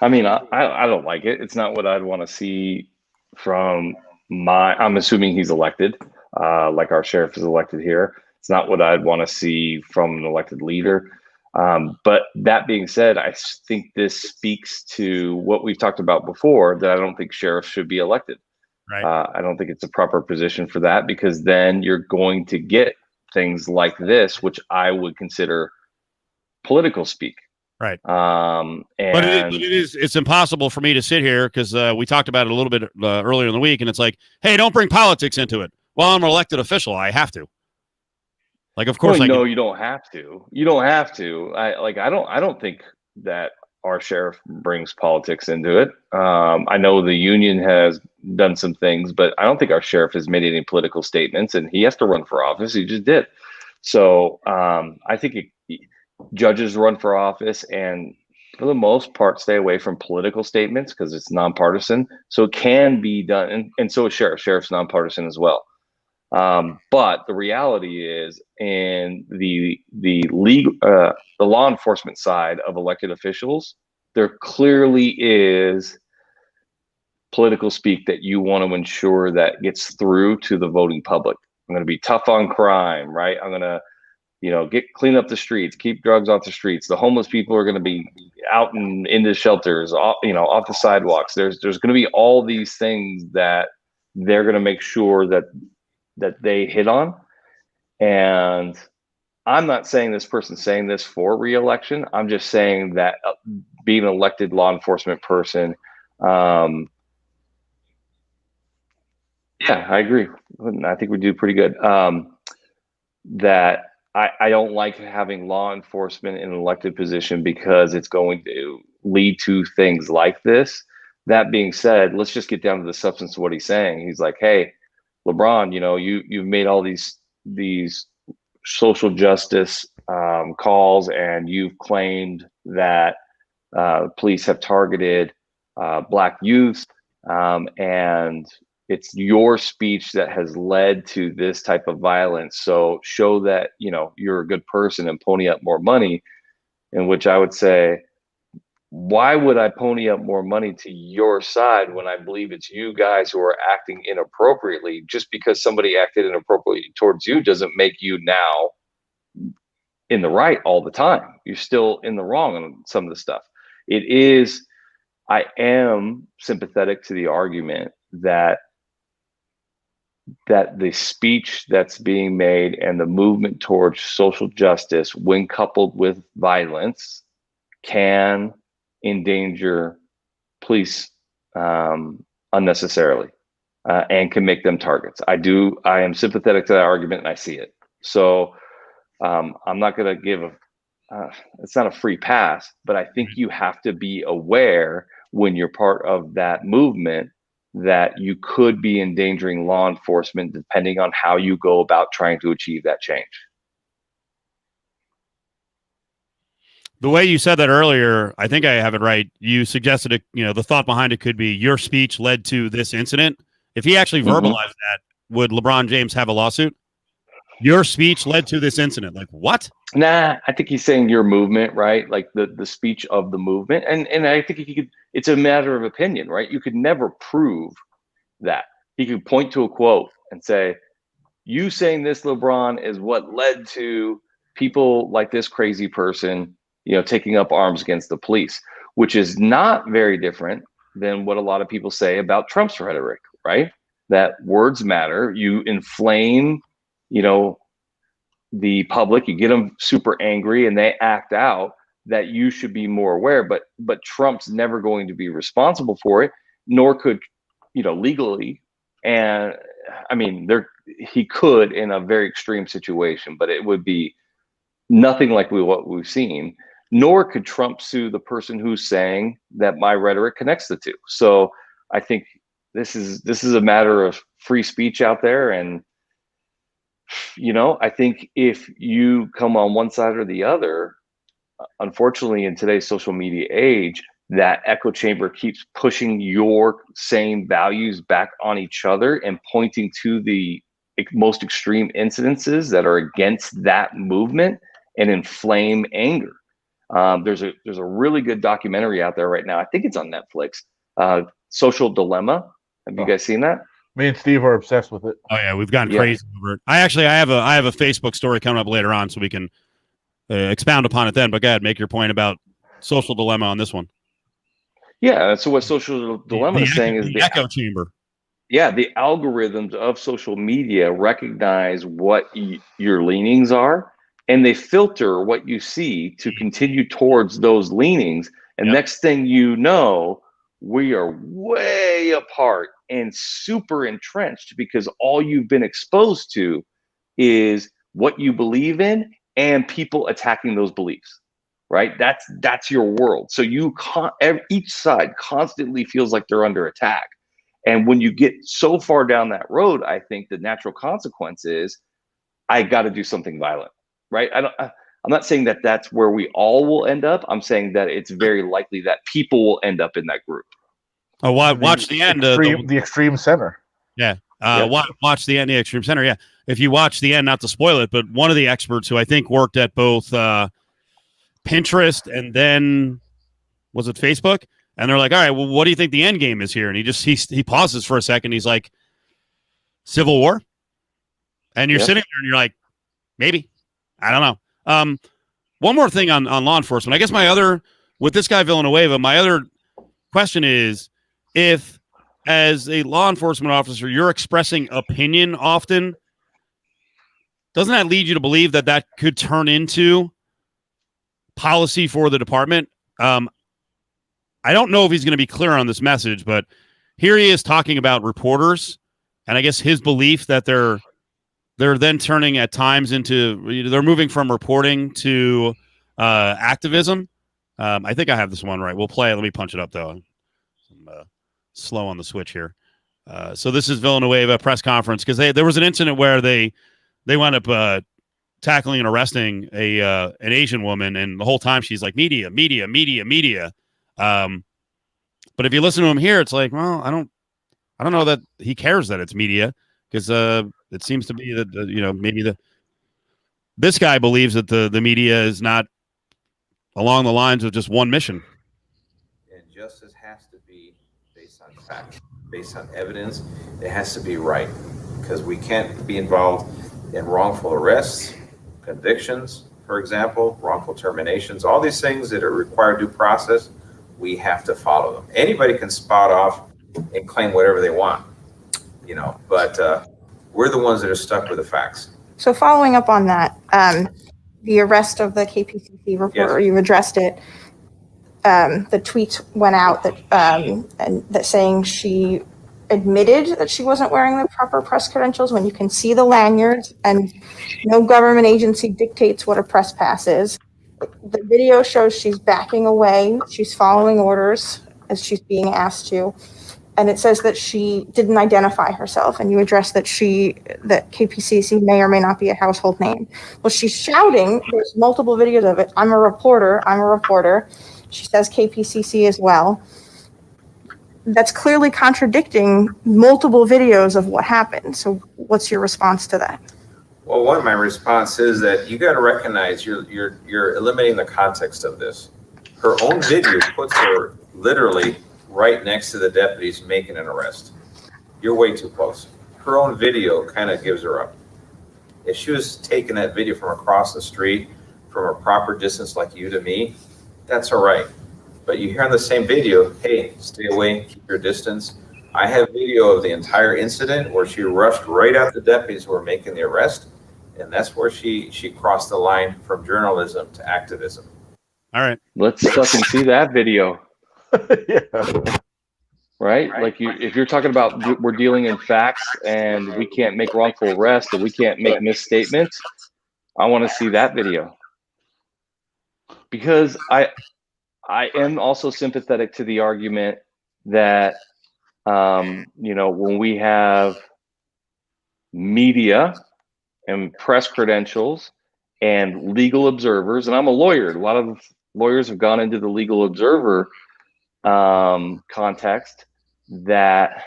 D: I mean, I don't like it. It's not what I'd want to see from I'm assuming he's elected, like our sheriff is elected here. It's not what I'd want to see from an elected leader. But that being said, I think this speaks to what we've talked about before, that I don't think sheriffs should be elected.
A: Right.
D: I don't think it's a proper position for that, because then you're going to get things like this, which I would consider political speak.
A: Right.
D: And
A: but it's impossible for me to sit here because we talked about it a little bit earlier in the week, and it's like, hey, don't bring politics into it. Well, I'm an elected official. I have to. Like, of course,
D: no, you don't have to. You don't have to. I don't think that our sheriff brings politics into it. I know the union has done some things, but I don't think our sheriff has made any political statements, and he has to run for office. He just did. So I think judges run for office and for the most part stay away from political statements because it's nonpartisan. So it can be done. And so is sheriff. Sheriff's nonpartisan as well. But the reality is in the legal, the law enforcement side of elected officials, there clearly is political speak that you want to ensure that gets through to the voting public. I'm going to be tough on crime, right? I'm going to, clean up the streets, keep drugs off the streets. The homeless people are going to be out and into shelters, off the sidewalks. There's going to be all these things that they're going to make sure that they hit on. And I'm not saying this person's saying this for re-election. I'm just saying that being an elected law enforcement person, yeah, I agree. I think we do pretty good. That I don't like having law enforcement in an elected position because it's going to lead to things like this. That being said, let's just get down to the substance of what he's saying. He's like, hey, LeBron, you've made all these social justice calls, and you've claimed that police have targeted Black youth, and it's your speech that has led to this type of violence. So show that, you're a good person and pony up more money. In which I would say, why would I pony up more money to your side when I believe it's you guys who are acting inappropriately? Just because somebody acted inappropriately towards you doesn't make you now in the right all the time. You're still in the wrong on some of the stuff. I am sympathetic to the argument that the speech that's being made and the movement towards social justice, when coupled with violence, can endanger police unnecessarily and can make them targets. I am sympathetic to that argument, and I see it. So I'm not going to give it's not a free pass, but I think you have to be aware when you're part of that movement that you could be endangering law enforcement depending on how you go about trying to achieve that change.
A: The way you said that earlier, I think I have it right. You suggested the thought behind it could be your speech led to this incident. If he actually verbalized that, would LeBron James have a lawsuit? Your speech led to this incident. Like, what?
D: Nah, I think he's saying your movement, right? Like the speech of the movement. And I think it's a matter of opinion, right? You could never prove that. He could point to a quote and say, you saying this, LeBron, is what led to people like this crazy person, taking up arms against the police, which is not very different than what a lot of people say about Trump's rhetoric, right? That words matter. You inflame, the public, you get them super angry and they act out, that you should be more aware, but Trump's never going to be responsible for it, nor could, legally. And I mean, he could in a very extreme situation, but it would be nothing like what we've seen, nor could Trump sue the person who's saying that my rhetoric connects the two. So I think this is a matter of free speech out there. And I think if you come on one side or the other, unfortunately, in today's social media age, that echo chamber keeps pushing your same values back on each other and pointing to the most extreme incidences that are against that movement and inflame anger. There's a really good documentary out there right now. I think it's on Netflix. Social Dilemma. Have you guys seen that?
B: Me and Steve are obsessed with it.
A: Oh yeah, we've gone crazy over it. I have a Facebook story coming up later on, so we can expound upon it then. But go ahead, make your point about Social Dilemma on this one.
D: Yeah. So what Social Dilemma is saying is
A: the echo chamber.
D: Yeah, the algorithms of social media recognize what your leanings are, and they filter what you see to continue towards those leanings. And next thing you know, we are way apart and super entrenched because all you've been exposed to is what you believe in and people attacking those beliefs, right? That's your world. So each side constantly feels like they're under attack. And when you get so far down that road, I think the natural consequence is I got to do something violent, right? I'm not saying that that's where we all will end up. I'm saying that it's very likely that people will end up in that group.
A: Oh, watch the end.
B: The extreme center.
A: Yeah.
D: Yep.
A: Watch the end, the extreme center. Yeah. If you watch the end, not to spoil it, but one of the experts who I think worked at both Pinterest and then was it Facebook? And they're like, all right, well, what do you think the end game is here? And he pauses for a second. He's like, Civil War. And you're sitting there and you're like, maybe. I don't know. One more thing on law enforcement. I guess with this guy Villanueva, my other question is, if as a law enforcement officer, you're expressing opinion often, doesn't that lead you to believe that could turn into policy for the department? I don't know if he's going to be clear on this message, but here he is talking about reporters, and I guess his belief that they're then turning at times into, they're moving from reporting to activism. I think I have this one right. We'll play it. Let me punch it up, though. I'm slow on the switch here. So this is Villanueva press conference, because there was an incident where they wound up tackling and arresting an Asian woman, and the whole time she's like, media. But if you listen to him here, it's like, well, I don't know that he cares that it's media, because it seems to be that maybe this guy believes that the media is not along the lines of just one mission.
F: And justice has to be based on fact, based on evidence. It has to be right, because we can't be involved in wrongful arrests, convictions, for example, wrongful terminations, all these things that are required due process. We have to follow them. Anybody can spot off and claim whatever they want, but we're the ones that are stuck with the facts.
G: So following up on that, the arrest of the KPCC reporter, you addressed it. The tweet went out that saying she admitted that she wasn't wearing the proper press credentials, when you can see the lanyards, and no government agency dictates what a press pass is. The video shows she's backing away. She's following orders as she's being asked to. And it says that she didn't identify herself. And you addressed that that KPCC may or may not be a household name. Well, she's shouting. There's multiple videos of it. I'm a reporter. She says KPCC as well. That's clearly contradicting multiple videos of what happened. So what's your response to that?
F: Well, one of my response is that you got to recognize you're eliminating the context of this. Her own video puts her literally right next to the deputies making an arrest. You're way too close. Her own video kind of gives her up. If she was taking that video from across the street, from a proper distance like you to me, that's all right. But you hear on the same video, hey, stay away, keep your distance. I have video of the entire incident where she rushed right at the deputies who were making the arrest. And that's where she crossed the line from journalism to activism.
A: All right.
D: Let's fucking see that video.
B: Yeah.
D: Right? Like if you're talking about we're dealing in facts and we can't make wrongful arrests and we can't make misstatements, I want to see that video. Because I am also sympathetic to the argument that when we have media and press credentials and legal observers, and I'm a lawyer. A lot of lawyers have gone into the legal observer context, that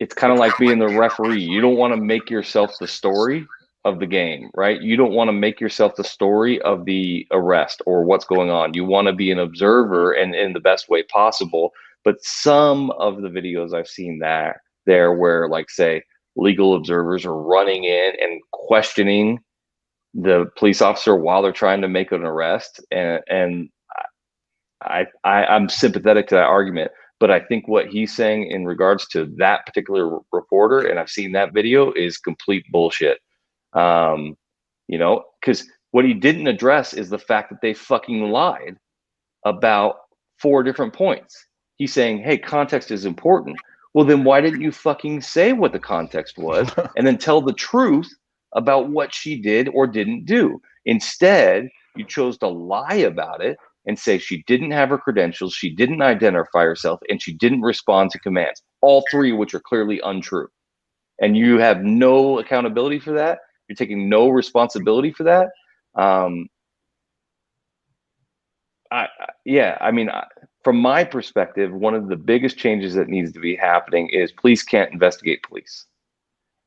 D: it's kind of like being the referee. You don't want to make yourself the story of the game, right? You don't want to make yourself the story of the arrest or what's going on. You want to be an observer and in the best way possible. But some of the videos I've seen there where, like, say, legal observers are running in and questioning the police officer while they're trying to make an arrest, and I'm sympathetic to that argument. But I think what he's saying in regards to that particular reporter, and I've seen that video, is complete bullshit. Because what he didn't address is the fact that they fucking lied about 4 different points. He's saying, hey, context is important. Well, then why didn't you fucking say what the context was and then tell the truth about what she did or didn't do? Instead, you chose to lie about it and say she didn't have her credentials, she didn't identify herself, and she didn't respond to commands, all 3 which are clearly untrue. And you have no accountability for that You're taking no responsibility for that. From my perspective, one of the biggest changes that needs to be happening is police can't investigate police.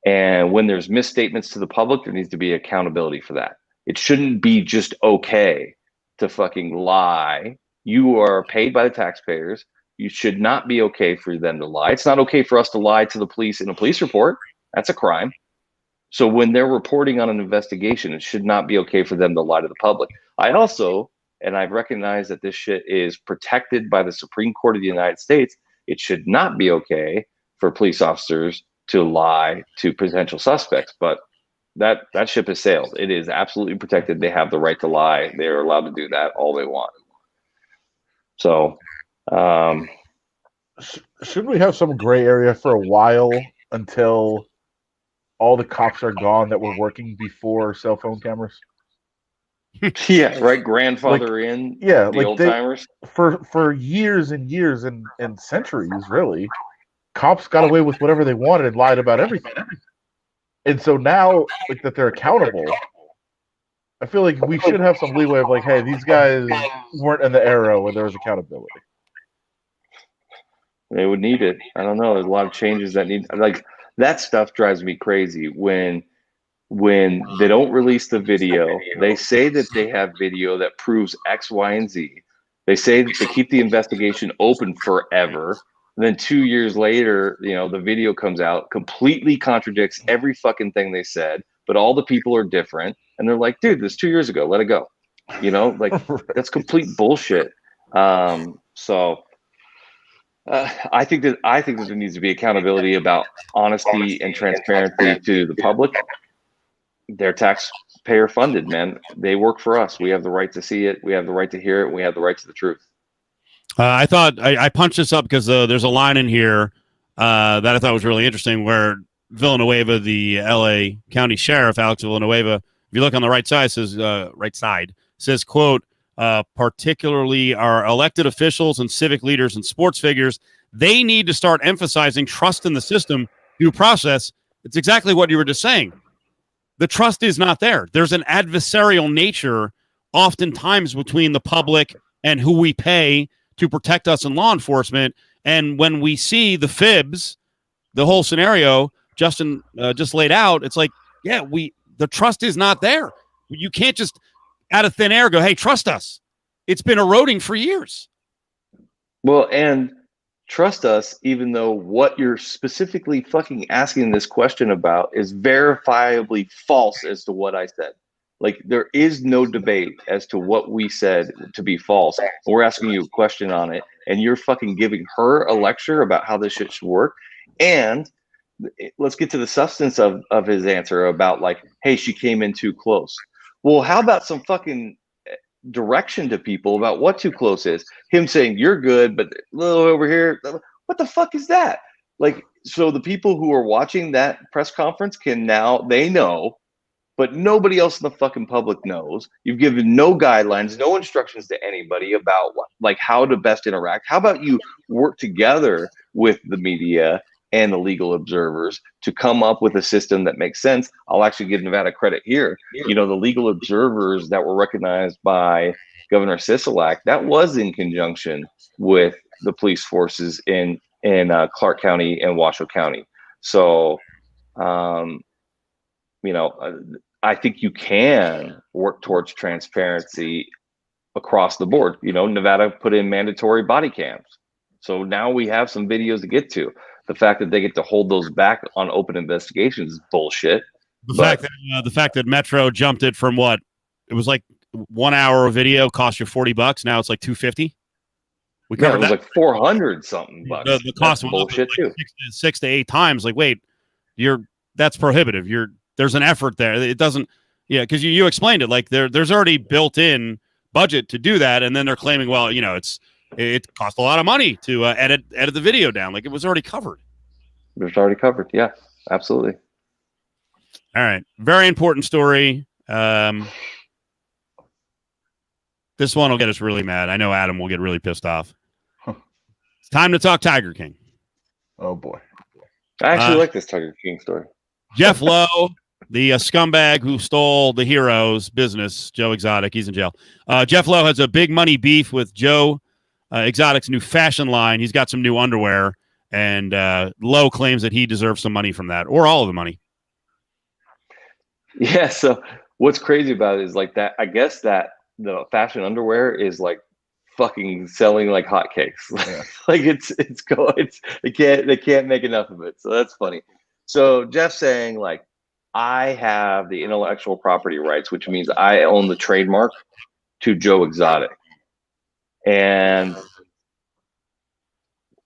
D: And when there's misstatements to the public, there needs to be accountability for that. It shouldn't be just okay to fucking lie. You are paid by the taxpayers. You should not be okay for them to lie. It's not okay for us to lie to the police in a police report. That's a crime. So when they're reporting on an investigation, it should not be okay for them to lie to the public. I've recognized that this shit is protected by the Supreme Court of the United States. It should not be okay for police officers to lie to potential suspects, but that ship has sailed. It is absolutely protected. They have the right to lie. They're allowed to do that all they want. So,
B: should we have some gray area for a while until all the cops are gone that were working before cell phone cameras?
D: Yeah, right. Grandfather in the old timers
B: for years and years and centuries, really. Cops got away with whatever they wanted and lied about everything. And so now, like, that they're accountable, I feel like we should have some leeway of like, hey, these guys weren't in the era where there was accountability.
D: They would need it. I don't know. There's a lot of changes that need, like, that stuff drives me crazy when they don't release the video. They say that they have video that proves X, Y, and Z. They say that they keep the investigation open forever. And then 2 years later, the video comes out, completely contradicts every fucking thing they said, but all the people are different. And they're like, dude, this 2 years ago, let it go. That's complete bullshit. I think that there needs to be accountability about honesty and transparency to the public. They're taxpayer funded, man. They work for us. We have the right to see it. We have the right to hear it. We have the right to the truth.
A: I thought I punched this up because there's a line in here that I thought was really interesting where Villanueva, the L.A. County Sheriff, Alex Villanueva, if you look on the right side, says, quote, particularly our elected officials and civic leaders and sports figures, they need to start emphasizing trust in the system, due process. It's exactly what you were just saying. The trust is not there. There's an adversarial nature oftentimes between the public and who we pay to protect us in law enforcement. And when we see the fibs, the whole scenario Justin just laid out, it's like, the trust is not there. You can't just out of thin air go, hey, trust us. It's been eroding for years.
D: Well, and trust us, even though what you're specifically fucking asking this question about is verifiably false as to what I said. Like, there is no debate as to what we said to be false. We're asking you a question on it, and you're fucking giving her a lecture about how this shit should work. And let's get to the substance of his answer about, like, hey, she came in too close. Well, how about some fucking direction to people about what too close is? Him saying, you're good, but a little over here. What the fuck is that? Like, so the people who are watching that press conference they know, but nobody else in the fucking public knows. You've given no guidelines, no instructions to anybody about how to best interact. How about you work together with the media and the legal observers to come up with a system that makes sense? I'll actually give Nevada credit here. The legal observers that were recognized by Governor Sisolak, that was in conjunction with the police forces in Clark County and Washoe County. So, I think you can work towards transparency across the board. Nevada put in mandatory body cams. So now we have some videos to get to. The fact that they get to hold those back on open investigations is bullshit.
A: The fact that Metro jumped it from what? It was like 1 hour of video cost you $40. Now it's like $250.
D: It was like 400 something bucks.
A: The cost was
D: bullshit
A: like
D: too.
A: 6 to 8 times. Like, wait, that's prohibitive. There's an effort there. It doesn't, because you explained it. Like there's already built in budget to do that, and then they're claiming, well, it cost a lot of money to edit the video down. Like, it was already covered.
D: It was already covered. Yeah, absolutely.
A: All right, very important story. This one will get us really mad. I know Adam will get really pissed off. It's time to talk Tiger King.
B: Oh boy,
D: I actually like this Tiger King story.
A: Jeff Lowe, The scumbag who stole the hero's business, Joe Exotic, he's in jail. Jeff Lowe has a big money beef with Joe Exotic's new fashion line. He's got some new underwear, and Lowe claims that he deserves some money from that, or all of the money.
D: Yeah. So what's crazy about it is like that. I guess that the fashion underwear is like fucking selling like hotcakes.
B: Yeah.
D: Like they can't make enough of it. So that's funny. So Jeff's saying like, I have the intellectual property rights, which means I own the trademark to Joe Exotic. And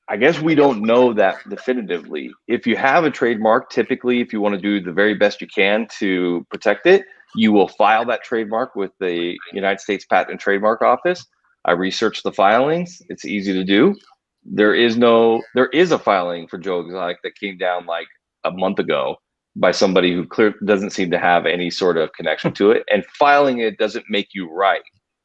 D: I guess we don't know that definitively. If you have a trademark, typically, if you want to do the very best you can to protect it, you will file that trademark with the United States Patent and Trademark Office. I researched the filings. It's easy to do. There is a filing for Joe Exotic that came down like a month ago by somebody who doesn't seem to have any sort of connection to it. And filing it doesn't make you right.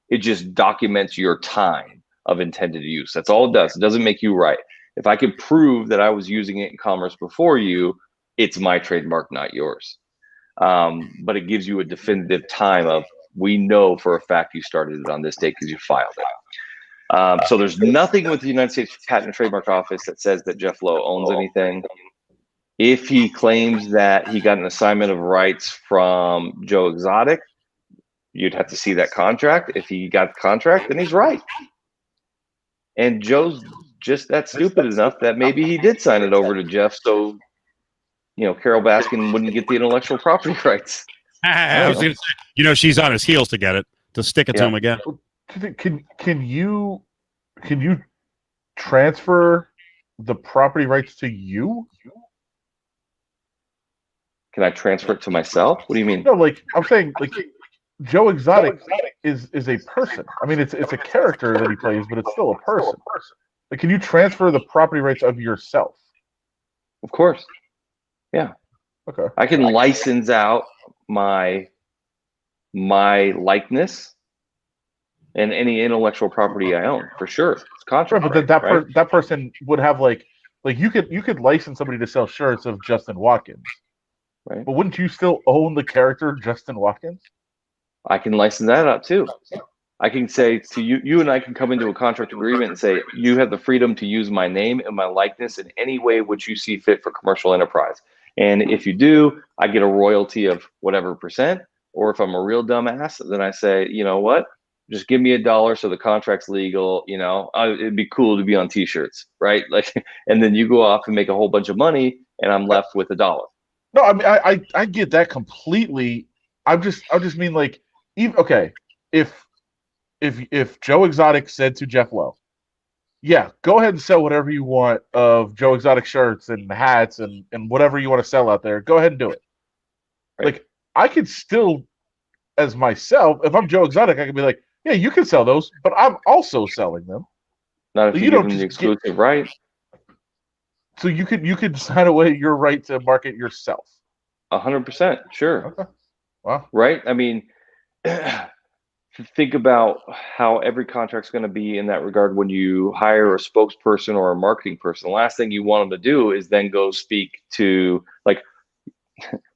D: It just documents your time of intended use. That's all it does. It doesn't make you right. If I could prove that I was using it in commerce before you, it's my trademark, not yours. But it gives you a definitive time of, we know for a fact you started it on this date because you filed it. So there's nothing with the United States Patent and Trademark Office that says that Jeff Lowe owns anything. If he claims that he got an assignment of rights from Joe Exotic, you'd have to see that contract. If he got the contract, then he's right. And Joe's just that stupid enough that maybe he did sign it over to Jeff so, Carol Baskin wouldn't get the intellectual property rights.
A: I was going to say, she's on his heels to get it, to stick it to him again.
B: Can you transfer the property rights to you?
D: Can I transfer it to myself? What do you mean?
B: No, like I'm saying, like Joe Exotic is a person. I mean, it's a character that he plays, but it's still a person. Like, can you transfer the property rights of yourself?
D: Of course. Yeah.
B: Okay.
D: I can license out my likeness and any intellectual property I own, for sure. It's contract.
B: Right, but that person would have like you could license somebody to sell shirts of Justin Watkins.
D: Right.
B: But wouldn't you still own the character Justin Watkins?
D: I can license that out too. I can say to you and I can come into a contract agreement and say, you have the freedom to use my name and my likeness in any way which you see fit for commercial enterprise. And if you do, I get a royalty of whatever percent. Or if I'm a real dumbass, then I say, you know what? Just give me $1 so the contract's legal. It'd be cool to be on t-shirts, right? Like, and then you go off and make a whole bunch of money and I'm left with $1.
B: No, I mean, I get that completely. I just mean like, if Joe Exotic said to Jeff Lowe, yeah, go ahead and sell whatever you want of Joe Exotic shirts and hats and whatever you want to sell out there, go ahead and do it. Right. Like, I could still, as myself, if I'm Joe Exotic, I could be like, yeah, you can sell those, but I'm also selling them.
D: Not if you give them the exclusive right.
B: So you could sign away your right to market yourself.
D: 100%, sure.
B: Okay. Wow.
D: Right? I mean, think about how every contract's going to be in that regard when you hire a spokesperson or a marketing person. The last thing you want them to do is then go speak to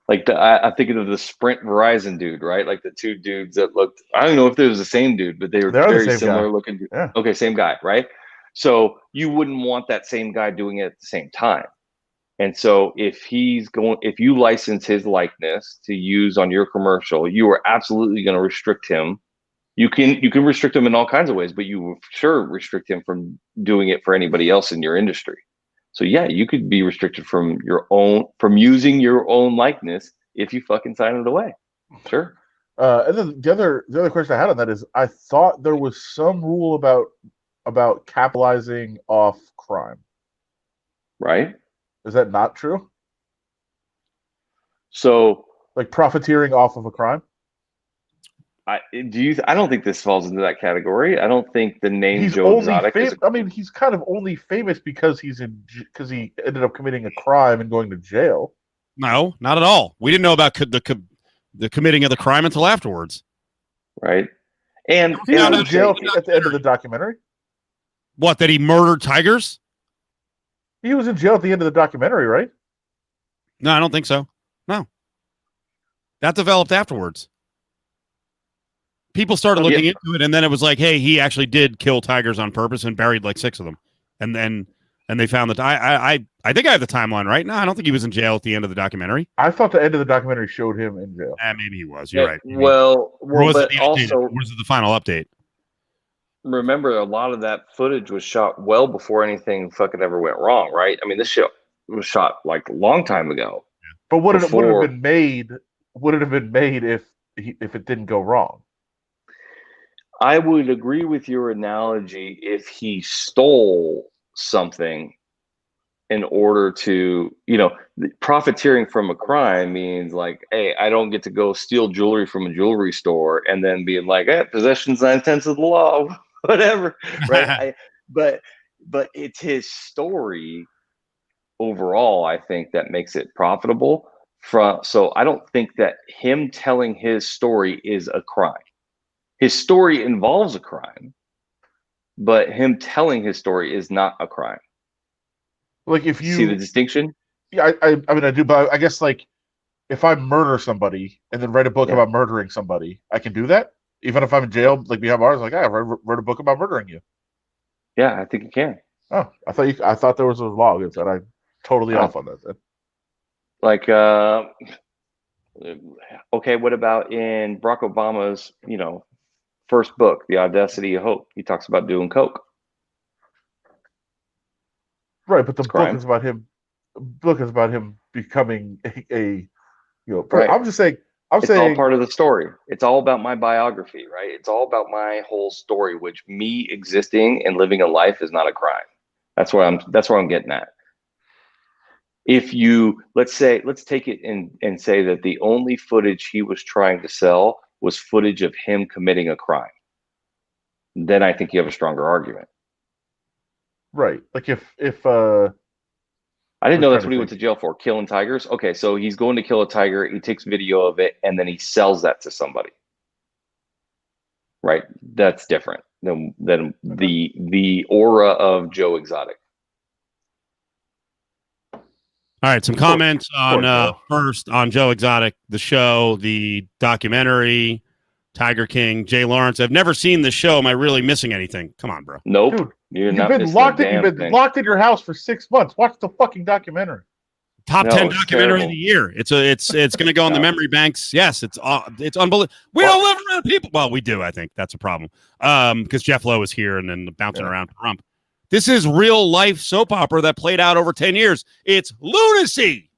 D: I'm thinking of the Sprint Verizon dude, right? Like the two dudes that looked, I don't know if they was the same dude, but they're very similar looking.
B: Yeah.
D: Okay, same guy, right? So you wouldn't want that same guy doing it at the same time. And so if you license his likeness to use on your commercial, you are absolutely going to restrict him. You can restrict him in all kinds of ways, but you will sure restrict him from doing it for anybody else in your industry. So yeah, you could be restricted from using your own likeness if you fucking sign it away. Sure.
B: And then the other question I had on that is, I thought there was some rule about capitalizing off crime. Right? Is that not true?
D: So,
B: like profiteering off of a crime?
D: I don't think this falls into that category. I don't think the name Joe Exotic
B: he's kind of only famous because he ended up committing a crime and going to jail.
A: No, not at all. We didn't know about the committing of the crime until afterwards.
D: Right. And
B: he was in jail at the end of the documentary.
A: What, that he murdered tigers?
B: He was in jail at the end of the documentary, right?
A: No, I don't think so. No. That developed afterwards. People started looking into it, and then it was like, hey, he actually did kill tigers on purpose and buried like 6 of them. And they found that I think I have the timeline right. No, I don't think he was in jail at the end of the documentary.
B: I thought the end of the documentary showed him in jail.
A: Maybe he was. You're right. Maybe.
D: Well,
A: was
D: but
A: it
D: also
A: was it the final update?
D: Remember, a lot of that footage was shot well before anything fucking ever went wrong, right? I mean, this shit was shot like a long time ago.
B: But would it have been made? Would it have been made if it didn't go wrong?
D: I would agree with your analogy if he stole something in order to, profiteering from a crime means like, hey, I don't get to go steal jewelry from a jewelry store and then being like, possession's 9/10 of the law, whatever, right? But it's his story overall, I think, that makes it profitable. So I don't think that him telling his story is a crime. His story involves a crime, but him telling his story is not a crime.
B: Like, if you
D: see the distinction?
B: Yeah, I mean, I do, but I guess, like, if I murder somebody and then write a book about murdering somebody, I can do that? Even if I'm in jail, like we have ours, like, I wrote a book about murdering you.
D: Yeah, I think you can.
B: Oh, I thought there was a law against that. I'm totally off on that then.
D: Like, okay, what about in Barack Obama's, first book, The Audacity of Hope? He talks about doing coke.
B: Right, but the book is about him. Book is about him becoming a
D: right.
B: I'm just saying.
D: It's all part of the story. It's all about my biography, right? It's all about my whole story, which me existing and living a life is not a crime. That's what I'm getting at. If you let's take it and say that the only footage he was trying to sell was footage of him committing a crime, then I think you have a stronger argument.
B: Right. Like if
D: I didn't know that's what he went to jail for, killing tigers. Okay, so he's going to kill a tiger, he takes video of it, and then he sells that to somebody. Right? That's different than the aura of Joe Exotic.
A: All right, some comments on first on Joe Exotic, the show, the documentary, Tiger King, Jay Lawrence. I've never seen the show. Am I really missing anything? Come on, bro.
D: Nope.
B: Dude,
D: you've
B: been locked in your house for 6 months. Watch the fucking documentary.
A: Top 10 documentary of the year. It's going to go in the memory banks. Yes, it's unbelievable. We don't live around people. Well, we do. I think that's a problem. Because Jeff Lowe is here and then bouncing around Trump. This is real life soap opera that played out over 10 years. It's lunacy.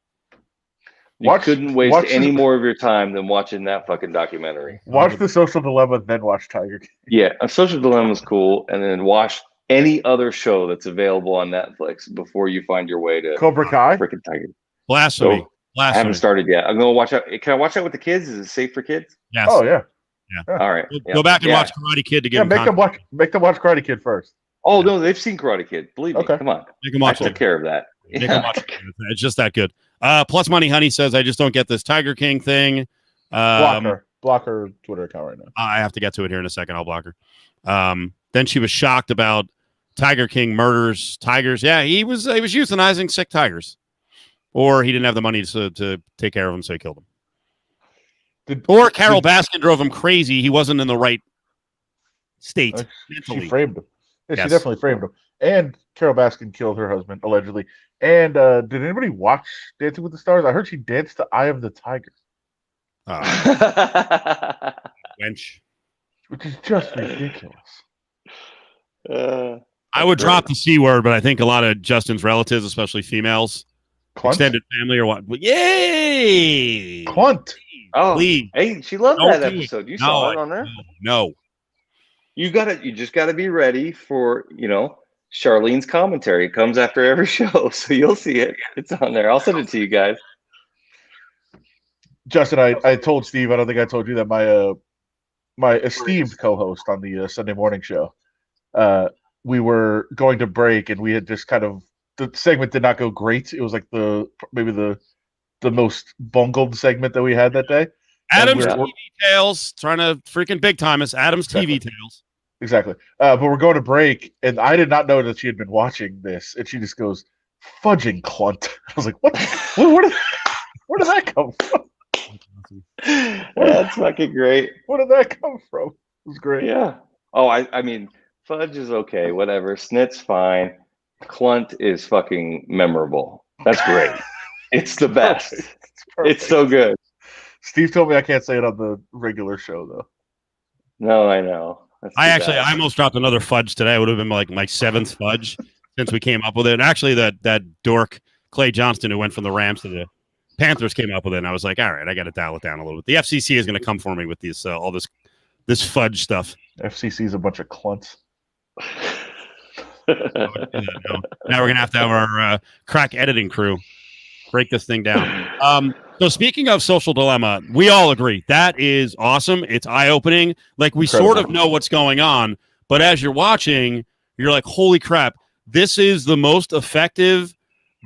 D: You couldn't waste any more of your time than watching that fucking documentary.
B: Watch The Social Dilemma, then watch Tiger King.
D: Yeah, A Social Dilemma is cool, and then watch any other show that's available on Netflix before you find your way to
B: Cobra Kai.
D: Freaking Tiger.
A: Blasphemy.
D: I haven't started yet. I'm gonna watch out. Can I watch that with the kids? Is it safe for kids?
A: Yes.
B: Oh yeah.
D: All right.
A: Go back and watch Karate Kid to get
B: make them watch Karate Kid first.
D: Oh no, they've seen Karate Kid. Believe me. Come on.
A: Make them watch
D: I took care of that.
A: Make them watch it. It's just that good. Plus Money Honey says, I just don't get this Tiger King thing.
B: Block her Twitter account right now.
A: I have to get to it here in a second. I'll block her. Then she was shocked about Tiger King murders tigers. Yeah, he was euthanizing sick tigers, or he didn't have the money to take care of them, so he killed them. Or Carol Baskin drove him crazy. He wasn't in the right state mentally.
B: She framed him. Yeah, yes. She definitely framed him. And Carol Baskin killed her husband, allegedly. And did anybody watch Dancing with the Stars? I heard she danced to Eye of the Tiger.
A: Wench.
B: Which is just ridiculous.
A: I would drop the C word, but I think a lot of Justin's relatives, especially females, extended family, or what? Yay!
B: Clunt.
D: Oh,
A: please.
D: Hey, she loved that episode. You saw it on there?
A: No.
D: You just gotta be ready for, Charlene's commentary. It comes after every show, so you'll see it. It's on there. I'll send it to you guys.
B: Justin, I told Steve, I don't think I told you that my esteemed co-host on the Sunday morning show, we were going to break and we had just the segment did not go great. It was like maybe the most bungled segment that we had that day.
A: Adam's TV Tales, trying to freaking big time us. Adam's TV Tales.
B: Exactly. But we're going to break, and I did not know that she had been watching this, and she just goes, "Fudging clunt." I was like, "What? Where did that come from?"
D: That's fucking great.
B: Where did that come from? It was great.
D: Yeah. Oh, I mean, fudge is okay, whatever. Snit's fine. Clunt is fucking memorable. That's great. It's the best.
B: Perfect.
D: It's so good.
B: Steve told me I can't say it on the regular show though.
D: No, I know.
A: I almost dropped another fudge today. It would have been like my 7th fudge since we came up with it. And actually, that dork Clay Johnston, who went from the Rams to the Panthers, came up with it. And I was like, all right, I got to dial it down a little bit. The FCC is going to come for me with these all this fudge stuff.
B: FCC is a bunch of clunts.
A: Now we're going to have our crack editing crew break this thing down. So speaking of Social Dilemma, we all agree that is awesome. It's eye-opening. Like we
B: Incredible.
A: sort of know what's going on, but as you're watching, you're like, holy crap, this is the most effective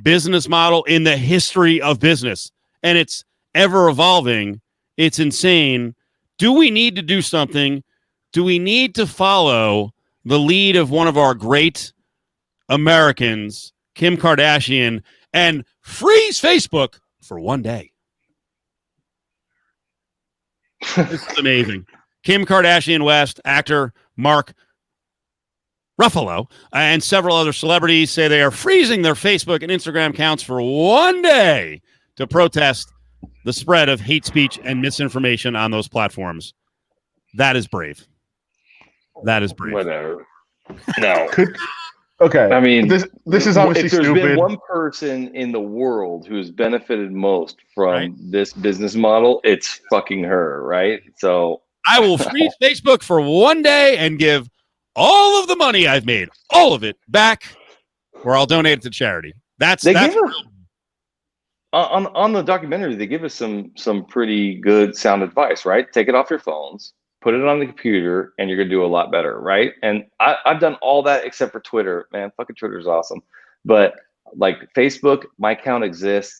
A: business model in the history of business. And it's ever evolving. It's insane. Do we need to do something? Do we need to follow the lead of one of our great Americans, Kim Kardashian, and freeze Facebook for one day? This is amazing. Kim Kardashian West, actor Mark Ruffalo, and several other celebrities say they are freezing their Facebook and Instagram accounts for one day to protest the spread of hate speech and misinformation on those platforms. That is brave. That is brave.
D: Whatever. No.
B: Okay.
D: I mean,
B: this is obviously
D: if there's
B: stupid.
D: been one person in the world who's benefited most from this business model, it's fucking her, right? So
A: I will freeze Facebook for one day and give all of the money I've made, all of it, back, or I'll donate it to charity. That's
D: give us, on the documentary. They give us some pretty good sound advice, right? Take it off your phones, put it on the computer, and you're gonna do a lot better, right? And I've done all that except for Twitter. Man, fucking Twitter is awesome, but like Facebook, my account exists.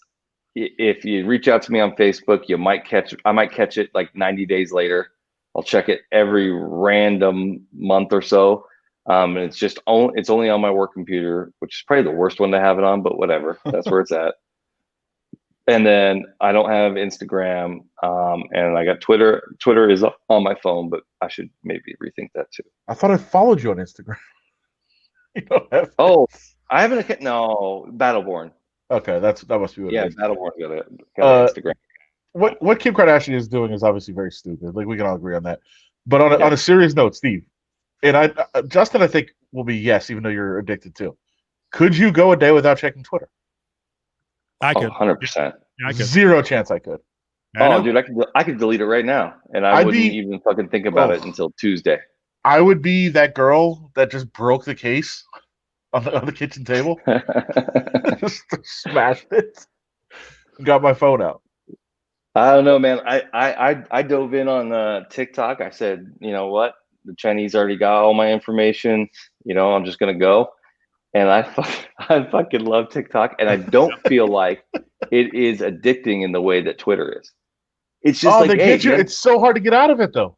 D: If you reach out to me on Facebook, I might catch it like 90 days later. I'll check it every random month or so. And it's only on my work computer, which is probably the worst one to have it on, but whatever. That's where it's at. And then I don't have Instagram. And I got Twitter. Twitter is on my phone, but I should maybe rethink that too.
B: I thought I followed you on Instagram. You don't have
D: I haven't. No, Battleborn.
B: Okay, that must be what it is.
D: Battleborn got Instagram.
B: What Kim Kardashian is doing is obviously very stupid. Like we can all agree on that. But on a serious note, Steve, and Justin, I think will be yes, even though you're addicted too. Could you go a day without checking Twitter?
A: I could.
D: 100%.
A: I could.
B: Zero chance I could.
D: Dude, I could delete it right now, and I wouldn't even fucking think about it until Tuesday.
B: I would be that girl that just broke the case on the kitchen table, just smashed it, and got my phone out.
D: I don't know, man. I dove in on TikTok. I said, you know what? The Chinese already got all my information. I'm just gonna go. And I fucking love TikTok, and I don't feel like it is addicting in the way that Twitter is. It's just
B: they get you. It's so hard to get out of it, though.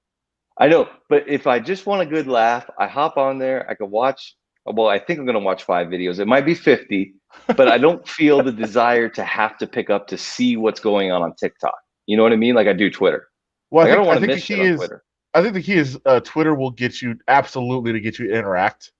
D: I know, but if I just want a good laugh, I hop on there. I can watch. Well, I think I'm gonna watch 5 videos. It might be 50, but I don't feel the desire to have to pick up to see what's going on TikTok. You know what I mean? Like I do Twitter.
B: Well,
D: I don't want to miss shit on Twitter.
B: I think the key is Twitter will get you to interact.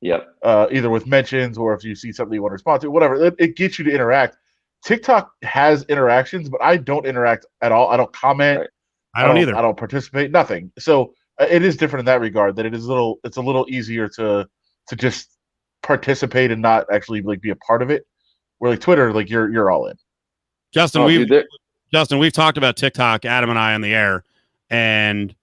D: Yep.
B: Either with mentions or if you see something you want to respond to, whatever. It gets you to interact. TikTok has interactions, but I don't interact at all. I don't comment.
A: Right. I don't either.
B: I don't participate. Nothing. So it is different in that regard. That it's a little easier to just participate and not actually like be a part of it. Where like Twitter, like you're all in.
A: Justin, we've talked about TikTok, Adam and I, on the air, and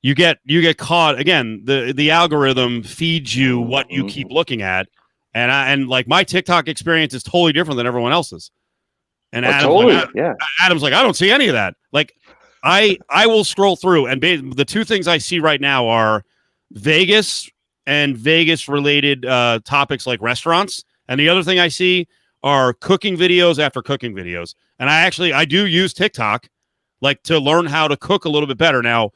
A: you get caught again. The algorithm feeds you what you keep looking at, and like my TikTok experience is totally different than everyone else's. And Adam's like, I don't see any of that. Like, I will scroll through, and the two things I see right now are Vegas and Vegas related topics like restaurants, and the other thing I see are cooking videos after cooking videos. And I do use TikTok like to learn how to cook a little bit better. Now,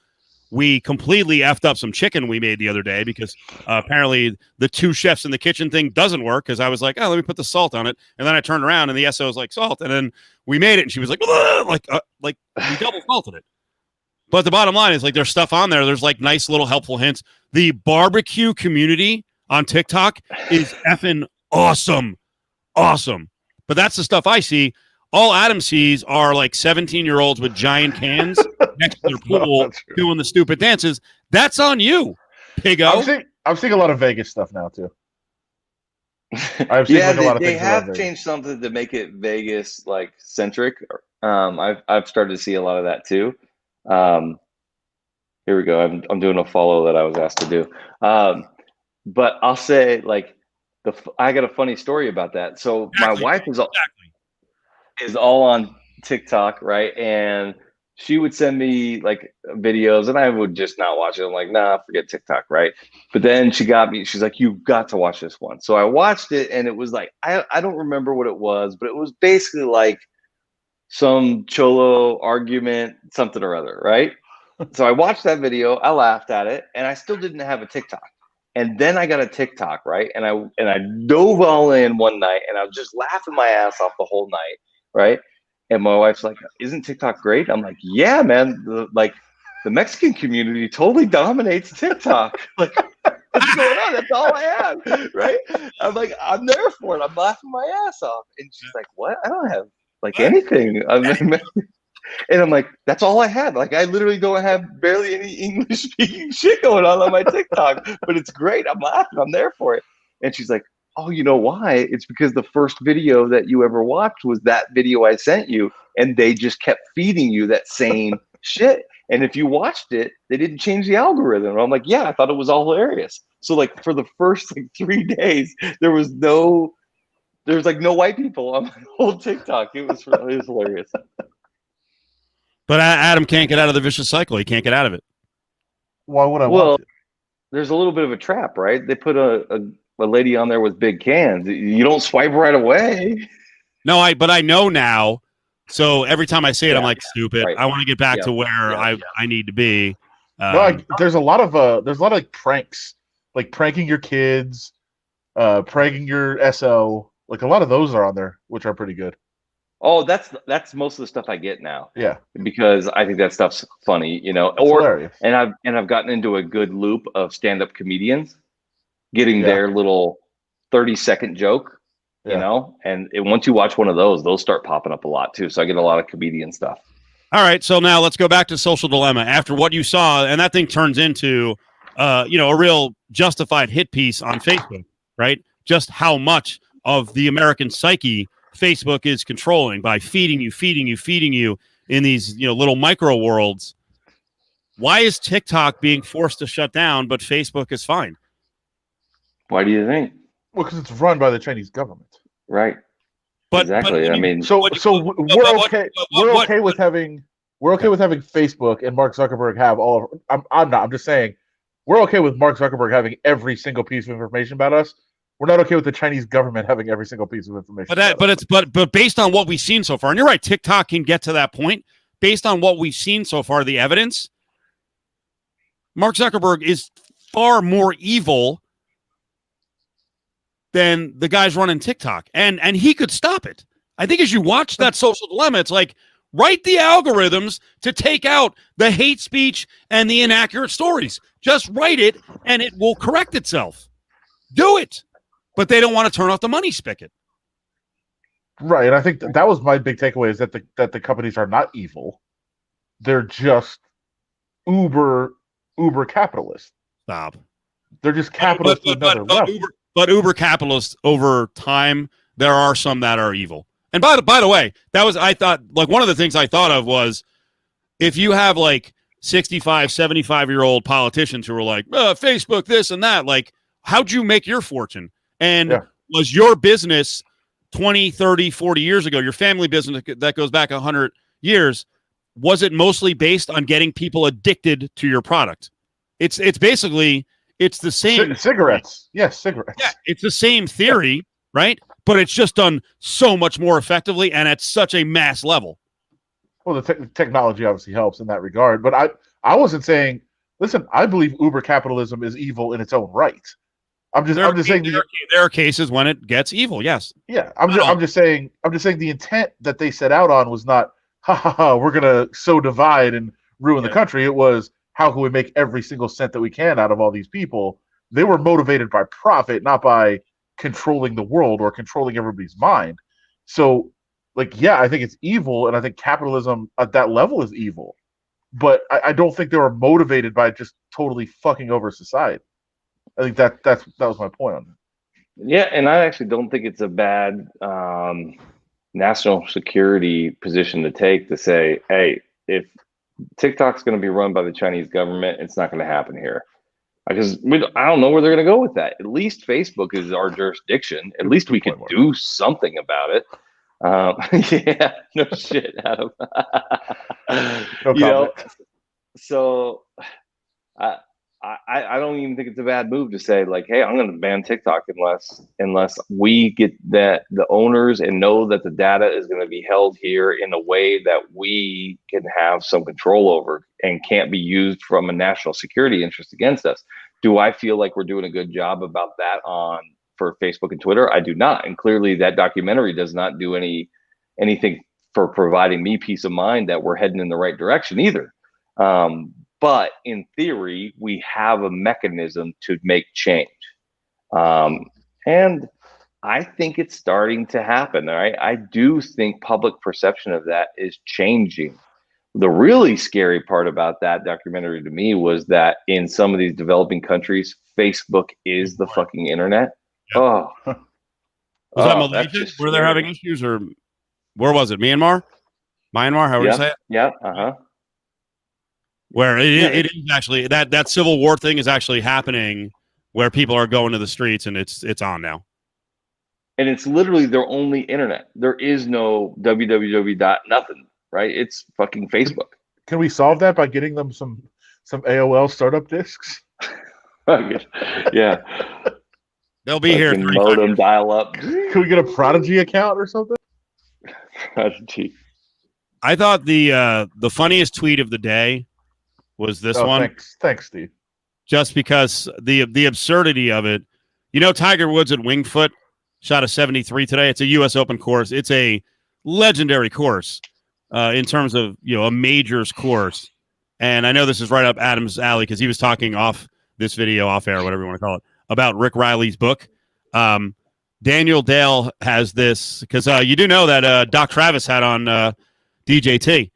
A: we completely effed up some chicken we made the other day because apparently the 2 chefs in the kitchen thing doesn't work because I was like, oh, let me put the salt on it. And then I turned around and the SO was like, salt. And then we made it and she was like, like we double salted it. But the bottom line is like there's stuff on there. There's like nice little helpful hints. The barbecue community on TikTok is effing awesome. Awesome. But that's the stuff I see. All Adam sees are like 17-year-olds with giant cans next to their pool doing the stupid dances. That's on you, piggo.
B: I'm seeing a lot of Vegas stuff now too.
D: They have changed something to make it Vegas like centric. I've started to see a lot of that too. Here we go. I'm doing a follow that I was asked to do. But I'll say like I got a funny story about that. So my wife is all on TikTok, right? And she would send me like videos and I would just not watch it. I'm like, nah, forget TikTok, right? But then she's like, you've got to watch this one. So I watched it and it was like, I don't remember what it was, but it was basically like some cholo argument, something or other, right? So I watched that video, I laughed at it, and I still didn't have a TikTok. And then I got a TikTok, right? And I dove all in one night and I was just laughing my ass off the whole night, right? And my wife's like, isn't TikTok great? I'm like, yeah, man. The Mexican community totally dominates TikTok. Like, what's going on? That's all I have, right? I'm like, I'm there for it. I'm laughing my ass off. And she's like, what? I don't have like anything. And I'm like, that's all I had. Like, I literally don't have barely any English speaking shit going on my TikTok, but it's great. I'm laughing. I'm there for it. And she's like, oh, you know why? It's because the first video that you ever watched was that video I sent you, and they just kept feeding you that same shit. And if you watched it, they didn't change the algorithm. And I'm like, yeah, I thought it was all hilarious. So like for the first like 3 days, there was no white people on my whole TikTok. It was hilarious.
A: But Adam can't get out of the vicious cycle. He can't get out of it.
B: Why would I want it?
D: There's a little bit of a trap, right? They put a lady on there with big cans. You don't swipe right away.
A: No, but I know now. So every time I say it, I'm like, stupid.
D: Right.
A: I want to get back to where I need to be.
B: There's a lot of like pranks, like pranking your kids, pranking your SO. Like a lot of those are on there, which are pretty good.
D: Oh, that's most of the stuff I get now.
B: Yeah,
D: because I think that stuff's funny, you know.
B: It's hilarious.
D: And I've gotten into a good loop of stand-up comedians getting their little 30-second joke, you know. And once you watch one of those start popping up a lot too. So I get a lot of comedian stuff.
A: All right, so now let's go back to Social Dilemma. After what you saw, and that thing turns into, a real justified hit piece on Facebook, right? Just how much of the American psyche Facebook is controlling by feeding you in these little micro worlds. Why is TikTok being forced to shut down, but Facebook is fine?
D: Why do you think?
B: Well, because it's run by the Chinese government,
D: right?
A: But
D: exactly. I mean,
B: so we're okay. We're okay with having Facebook and Mark Zuckerberg have all of. I'm just saying, we're okay with Mark Zuckerberg having every single piece of information about us. We're not okay with the Chinese government having every single piece of information.
A: But based on what we've seen so far, and you're right, TikTok can get to that point. Based on what we've seen so far, the evidence, Mark Zuckerberg is far more evil than the guys running TikTok, and he could stop it. I think as you watch that Social Dilemma, it's like write the algorithms to take out the hate speech and the inaccurate stories. Just write it, and it will correct itself. Do it. But they don't want to turn off the money spigot.
B: Right, and I think that was my big takeaway is that the companies are not evil. They're just uber capitalist.
A: Stop.
B: They're just capitalist to another level.
A: But uber capitalists over time, there are some that are evil. And by the way, I thought one of the things I thought of was if you have like 65, 75-year-old politicians who are like, Facebook, this and that, like, how'd you make your fortune? And was your business 20, 30, 40 years ago, your family business that goes back 100 years, was it mostly based on getting people addicted to your product? It's basically, it's the same.
B: Cigarettes. Yes, cigarettes.
A: Yeah, it's the same theory, right? But it's just done so much more effectively and at such a mass level.
B: Well, the technology obviously helps in that regard. But I wasn't saying Listen, I believe Uber capitalism is evil in its own right. I'm just saying
A: there are cases when it gets evil. Yes.
B: Yeah, I'm just saying the intent that they set out on was not we're gonna so divide and ruin the country. It was how can we make every single cent that we can out of all these people. They were motivated by profit, not by controlling the world or controlling everybody's mind. So, like, yeah, I think it's evil, and I think capitalism at that level is evil. But I don't think they were motivated by just totally fucking over society. I think that was my point on it.
D: Yeah, and I actually don't think it's a bad national security position to take to say, hey, if TikTok's going to be run by the Chinese government, it's not going to happen here. Because I don't know where they're going to go with that. At least Facebook is our jurisdiction. At least we can do something about it. Yeah, no shit, Adam.
B: No
D: so I don't even think it's a bad move to say, like, hey, I'm going to ban TikTok unless we get that the owners and know that the data is going to be held here in a way that we can have some control over and can't be used from a national security interest against us. Do I feel like we're doing a good job about that for Facebook and Twitter? I do not. And clearly that documentary does not do anything for providing me peace of mind that we're heading in the right direction either. But in theory, we have a mechanism to make change. And I think it's starting to happen. Right? I do think public perception of that is changing. The really scary part about that documentary to me was that in some of these developing countries, Facebook is the fucking internet. Yep. Oh,
A: was that Malaysia where they're having issues, or where was it? Myanmar, how would you say it?
D: Yeah.
A: Where it is actually that civil war thing is actually happening, where people are going to the streets, and it's on now.
D: And it's literally their only internet. There is no www. nothing, right? It's fucking Facebook.
B: Can we solve that by getting them some AOL startup discs?
D: Yeah.
A: They'll be here.
D: Modem dial up.
B: Can we get a Prodigy account or something?
D: Prodigy.
A: I thought the funniest tweet of the day was this one.
B: Thanks, Steve.
A: Just because the absurdity of it. You know, Tiger Woods at Winged Foot shot a 73 today. It's a U.S. Open course. It's a legendary course in terms of, a majors course. And I know this is right up Adam's alley because he was talking off this video, off air, whatever you want to call it, about Rick Riley's book. Daniel Dale has this because you do know that Doc Travis had on DJT.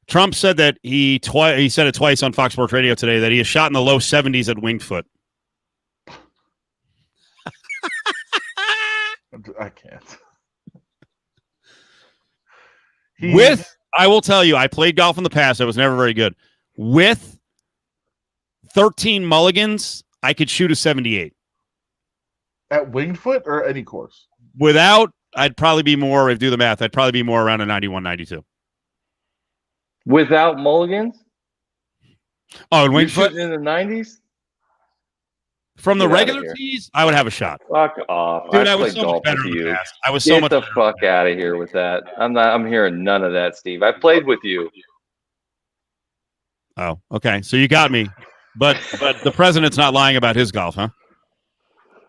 A: Trump said that he said it twice on Fox Sports Radio today that he has shot in the low 70s at Winged Foot.
B: I can't.
A: I will tell you, I played golf in the past. I was never very good. With 13 mulligans, I could shoot a 78.
B: At Winged Foot or any course?
A: Without, I'd probably be more, if do the math, I'd probably be more around a 91, 92.
D: Without mulligans?
A: Oh, and Winged Foot?
D: In the 90s?
A: From the regular tees, I would have a shot.
D: Fuck off.
A: Dude, I was so much better with you. I was so much
D: Get the fuck out of here with that. I'm hearing none of that, Steve. I played with you.
A: Oh, okay. So you got me. But the president's not lying about his golf, huh?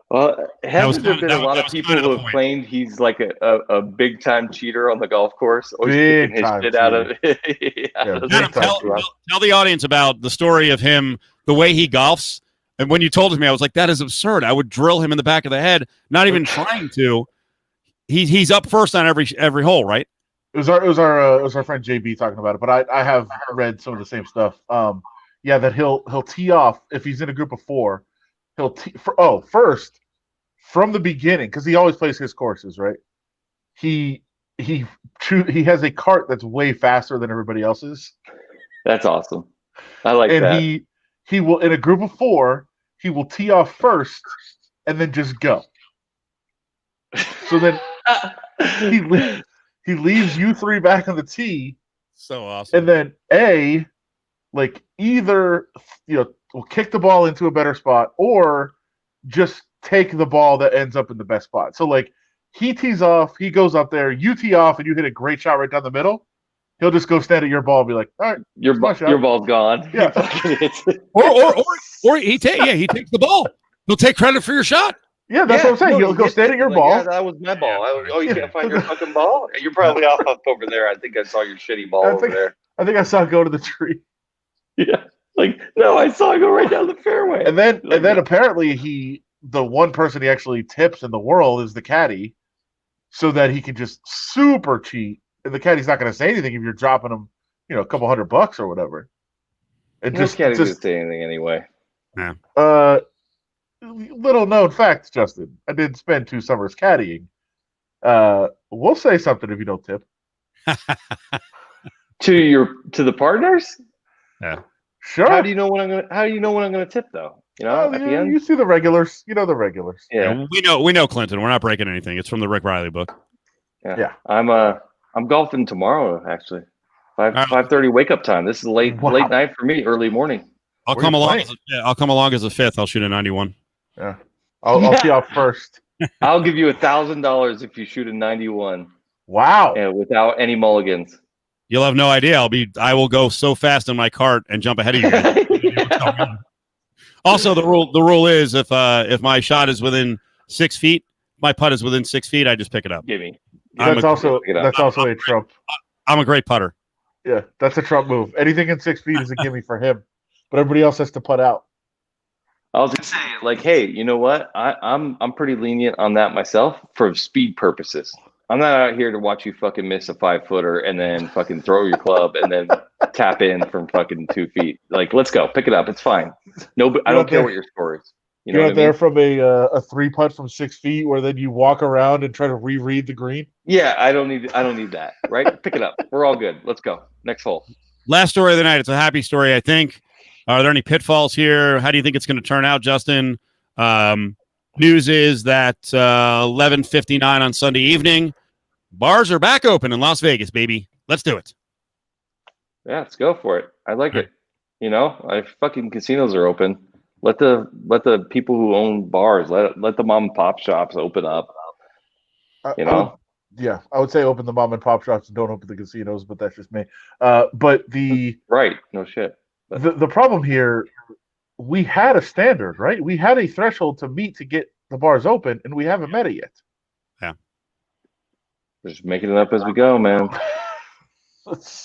D: Well, hasn't there been a lot of people who have claimed he's like a big time cheater on the golf course? Always kicking his shit out of it.
A: Tell the audience about the story of him, the way he golfs. And when you told it to me, I was like, that is absurd. I would drill him in the back of the head, not even trying to. He's up first on every hole, right?
B: It was our friend JB talking about it, but I have read some of the same stuff. That he'll tee off if he's in a group of four. He'll first from the beginning, because he always plays his courses, right? He has a cart that's way faster than everybody else's.
D: That's awesome. I like that.
B: And he will, in a group of four, he will tee off first and then just go. So then he leaves you three back on the tee.
A: So awesome.
B: And then either will kick the ball into a better spot or just take the ball that ends up in the best spot. So he tees off, he goes up there, you tee off, and you hit a great shot right down the middle. he'll just go stand at your ball and be like, all right,
D: Your ball's gone.
B: Yeah.
D: You fucking hit.
A: Or he takes the ball. He'll take credit for your shot.
B: Yeah, that's what I'm saying. He'll go stand at your ball.
D: Yeah, that was my ball. You can't find your fucking ball? You're probably off over there. I think I saw your shitty ball over there.
B: I think I saw it go to the tree.
D: Yeah. Like, no, I saw it go right down the fairway.
B: And then apparently the one person he actually tips in the world is the caddy, so that he can just super cheat. And the caddy's not going to say anything if you're dropping him, a couple $100 or whatever.
D: Caddy's going to say anything anyway.
A: Yeah.
B: Little known fact, Justin. I did spend 2 summers caddying. We'll say something if you don't tip.
D: To the partners?
A: Yeah.
B: Sure.
D: How do you know when I'm gonna tip though? At the end?
B: You see the regulars. You know the regulars.
D: Yeah.
A: We know Clinton. We're not breaking anything. It's from the Rick Riley book.
B: Yeah.
D: I'm golfing tomorrow actually. 5:30 wake up time. This is late night for me, early morning.
A: I'll come along as a fifth. I'll shoot a 91.
B: Yeah. I'll tee off first.
D: I'll give you $1,000 if you shoot a 91.
B: Wow.
D: And without any mulligans.
A: You'll have no idea. I will go so fast in my cart and jump ahead of you guys. Also, the rule is if my shot is within 6 feet, my putt is within 6 feet, I just pick it up.
D: Gimme.
B: That's also a Trump.
A: I'm a great putter.
B: Yeah, that's a Trump move. Anything in 6 feet is a gimme for him, but everybody else has to putt out.
D: I was gonna say, like, hey, you know what? I'm pretty lenient on that myself for speed purposes. I'm not out here to watch you fucking miss a 5-footer and then fucking throw your club and then tap in from fucking 2 feet. Like, let's go, pick it up. It's fine. No, I don't care what your score is.
B: You're out there from a 3-putt from 6 feet, where then you walk around and try to reread the green.
D: Yeah, I don't need that. Right? Pick it up. We're all good. Let's go. Next hole.
A: Last story of the night. It's a happy story, I think. Are there any pitfalls here? How do you think it's going to turn out, Justin? News is that 11:59 on Sunday evening, bars are back open in Las Vegas, baby. Let's do it.
D: Yeah, let's go for it. I like it. Fucking casinos are open. Let the people who own bars, let the mom and pop shops open up.
B: I would say open the mom and pop shops and don't open the casinos, but that's just me. But
D: right, no shit.
B: The problem here, we had a standard, right? We had a threshold to meet to get the bars open, and we haven't met it yet.
A: Yeah.
D: Just making it up as we go, man.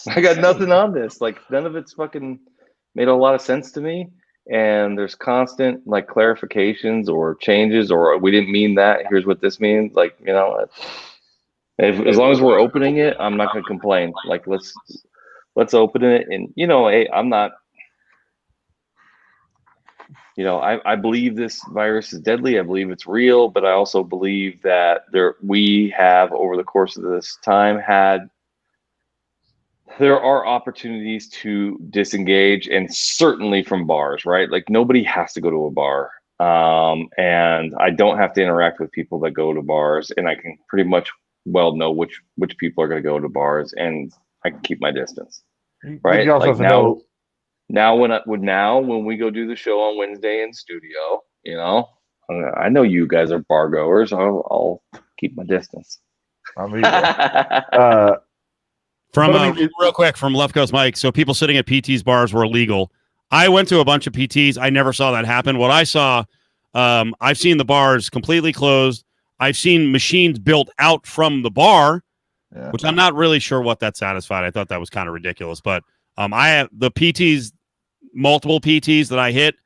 D: I got nothing on this. Like, none of it's fucking made a lot of sense to me. And there's constant like clarifications or changes, or we didn't mean that. Here's what this means. Like, as long as we're opening it, I'm not gonna complain. Like, let's open it. And hey, I'm not. I believe this virus is deadly. I believe it's real, but I also believe that we have, over the course of this time, there are opportunities to disengage, and certainly from bars, right? Like, nobody has to go to a bar. And I don't have to interact with people that go to bars, and I can pretty much know which people are going to go to bars, and I can keep my distance. Right? Like, now when we go do the show on Wednesday in studio, I know you guys are bar goers. I'll keep my distance.
A: Real quick from Left Coast Mike. So people sitting at PT's bars were illegal. I went to a bunch of PTs. I never saw that happen. What I saw, I've seen the bars completely closed. I've seen machines built out from the bar, which I'm not really sure what that satisfied. I thought that was kind of ridiculous. But I have the PTs, multiple PTs that I hit.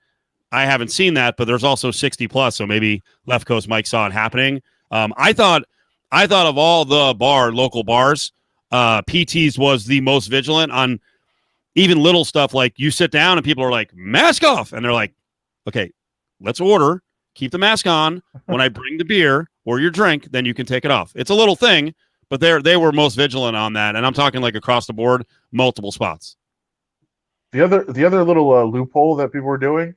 A: I haven't seen that, but there's also 60 plus. So maybe Left Coast Mike saw it happening. I thought of all the local bars, PTs was the most vigilant on even little stuff. Like, you sit down and people are like, mask off. And they're like, okay, let's order, keep the mask on. When I bring the beer or your drink, then you can take it off. It's a little thing, but they were most vigilant on that. And I'm talking like across the board, multiple spots.
B: The other little loophole that people were doing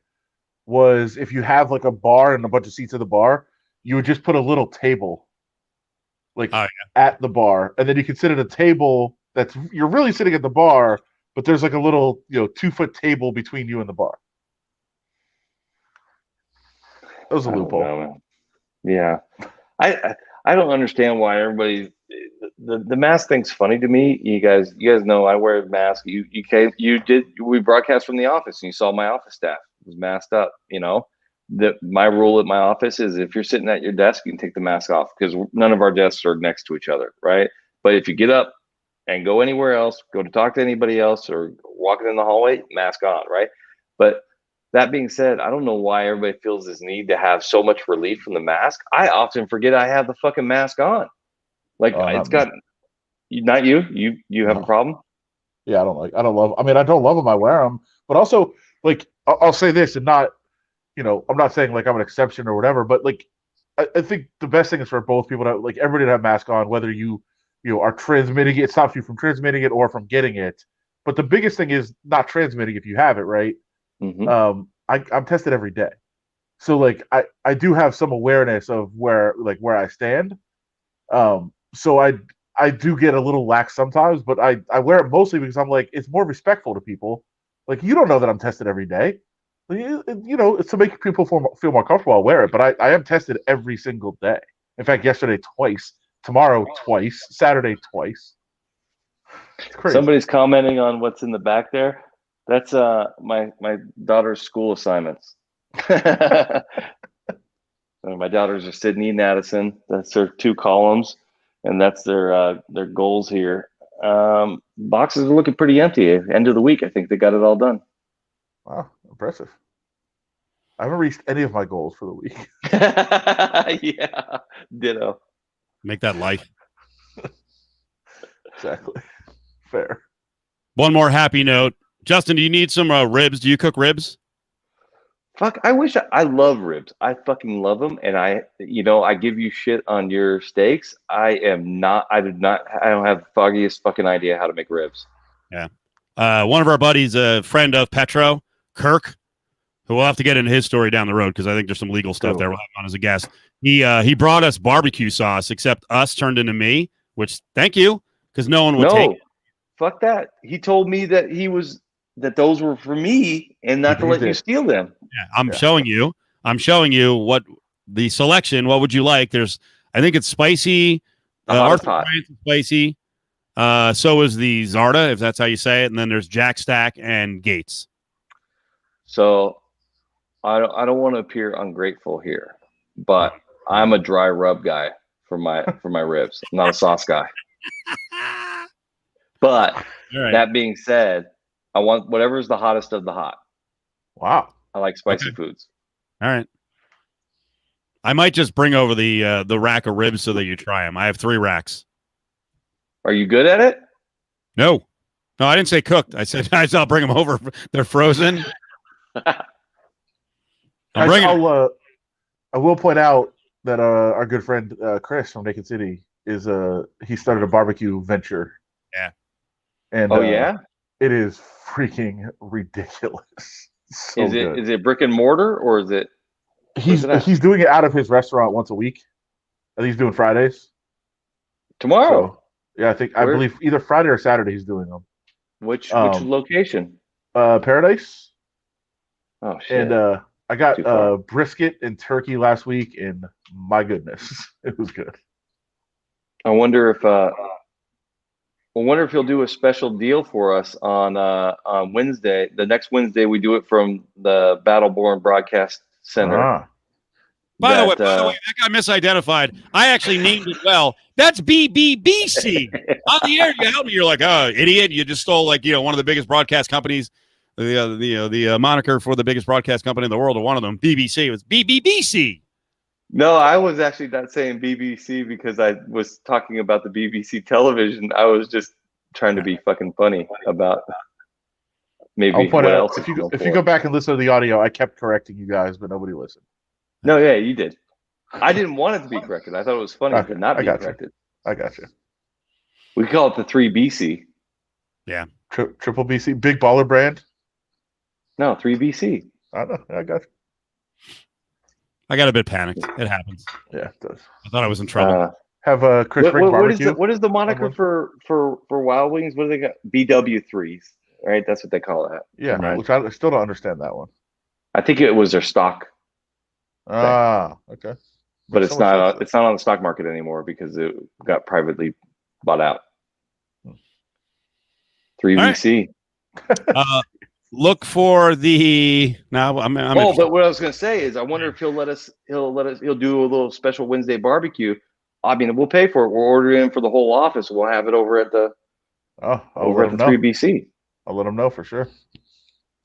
B: was, if you have like a bar and a bunch of seats at the bar, you would just put a little table at the bar, and then you can sit at a table you're really sitting at the bar, but there's like a little 2-foot table between you and the bar. That was a loophole.
D: Yeah, I don't understand why everybody. the mask thing's funny to me. You guys know I wear a mask. We broadcast from the office, and you saw my office staff was masked up. My rule at my office is if you're sitting at your desk, you can take the mask off because none of our desks are next to each other, right? But if you get up and go anywhere else, go to talk to anybody else, or walking in the hallway, mask on, right? But that being said, I don't know why everybody feels this need to have so much relief from the mask. I often forget I have the fucking mask on. Like it's got not you. You have a problem?
B: Yeah, I don't love. I mean, I don't love them. I wear them, but also like I'll say this, and not, I'm not saying like I'm an exception or whatever, but like I think the best thing is for both people to like everybody to have mask on, whether you are transmitting it, it stops you from transmitting it or from getting it. But the biggest thing is not transmitting if you have it, right?
D: Mm-hmm.
B: I'm tested every day, so like I do have some awareness of where I stand. So I do get a little lax sometimes, but I wear it mostly because I'm like, it's more respectful to people. Like, you don't know that I'm tested every day. It's to make people feel more comfortable. I'll wear it, but I am tested every single day. In fact, yesterday twice, tomorrow twice, Saturday twice. It's crazy.
D: Somebody's commenting on what's in the back there. That's my daughter's school assignments. My daughters are Sydney and Addison. That's their 2 columns, and that's their goals here. Boxes are looking pretty empty. End of the week, I think they got it all done.
B: Wow, impressive. I haven't reached any of my goals for the week.
D: Yeah, ditto.
A: Make that life.
B: Exactly. Fair.
A: One more happy note. Justin, do you need some ribs? Do you cook ribs?
D: Fuck, I love ribs. I fucking love them. And I give you shit on your steaks. I don't have the foggiest fucking idea how to make ribs.
A: Yeah. One of our buddies, a friend of Petro, Kirk, who we'll have to get into his story down the road because I think there's some legal stuff there we'll have on as a guest. He brought us barbecue sauce, except us turned into me, which thank you, because no one would take it.
D: Fuck that. He told me that that those were for me and not to let you steal them.
A: Yeah, I'm showing you what the selection. What would you like? I think it's spicy.
D: Hot.
A: Spicy. So is the Zarda, if that's how you say it. And then there's Jack Stack and Gates.
D: So I don't want to appear ungrateful here, but I'm a dry rub guy for my ribs. I'm not a sauce guy. But that being said, I want whatever's the hottest of the hot.
B: Wow.
D: I like spicy foods.
A: All right. I might just bring over the rack of ribs so that you try them. I have 3 racks.
D: Are you good at it?
A: No, I didn't say cooked. I said I'll bring them over. They're frozen.
B: I will point out that our good friend Chris from Naked City he started a barbecue venture.
A: Yeah.
B: And
D: yeah?
B: It is freaking ridiculous. So
D: is it brick and mortar or is it?
B: He's doing it out of his restaurant once a week. I think he's doing Fridays.
D: Tomorrow.
B: So, yeah, I believe either Friday or Saturday he's doing them.
D: Which location?
B: Paradise.
D: Oh shit.
B: And I got brisket and turkey last week, and my goodness, it was good.
D: I wonder if he'll do a special deal for us on Wednesday. The next Wednesday, we do it from the Battleborn Broadcast Center.
A: By the way, that guy misidentified. I actually named it well. That's BBBC. On the air, you helped me. You're like, oh, idiot! You just stole one of the biggest broadcast companies. The moniker for the biggest broadcast company in the world, or one of them, BBC, was BBBC.
D: No, I was actually not saying BBC because I was talking about the BBC television. I was just trying to be fucking funny about maybe what else.
B: If you go back and listen to the audio, I kept correcting you guys, but nobody listened.
D: No, yeah, you did. I didn't want it to be corrected. I thought it was funny to not be corrected.
B: I got you.
D: We call it the 3BC.
A: Yeah.
B: Triple BC, big baller brand.
D: No, 3BC.
B: I know. I got you.
A: I got a bit panicked. It happens.
B: Yeah, it does.
A: I thought I was in trouble.
B: Have Chris bring barbecue.
D: What is the moniker for Wild Wings? What do they got? BW3s, right? That's what they call it.
B: Yeah,
D: right.
B: Which I still don't understand that one.
D: I think it was their stock.
B: Okay.
D: But it's not on the stock market anymore because it got privately bought out. 3VC.
A: Look for the now. I'm
D: but what I was going to say is, I wonder if he'll do a little special Wednesday barbecue. I mean, we'll pay for it. We'll order it in for the whole office. We'll have it over at the
B: I'll let him know.
D: 3BC.
B: I'll let him know for sure.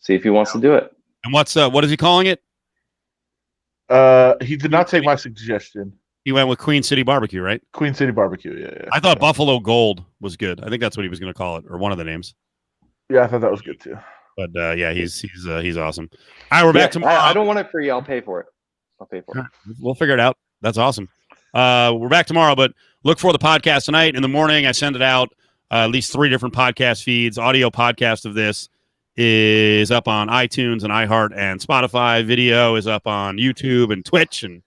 D: See if he wants to do it.
A: And what is he calling it?
B: He did not take my suggestion.
A: He went with Queen City Barbecue, right?
B: Queen City Barbecue. Yeah.
A: I thought Buffalo Gold was good. I think that's what he was going to call it, or one of the names.
B: Yeah, I thought that was good too.
A: But yeah, he's awesome. All right, we're back tomorrow.
D: I don't want it free. I'll pay for it.
A: We'll figure it out. That's awesome. We're back tomorrow, but look for the podcast tonight. In the morning, I send it out. At least 3 different podcast feeds. Audio podcast of this is up on iTunes and iHeart and Spotify. Video is up on YouTube and Twitch and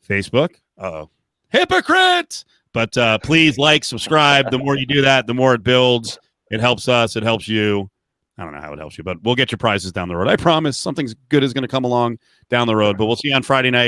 A: Facebook. Uh-oh. Hypocrite! But please like, subscribe. The more you do that, the more it builds. It helps us. It helps you. I don't know how it helps you, but we'll get your prizes down the road. I promise something good is going to come along down the road. But we'll see you on Friday night.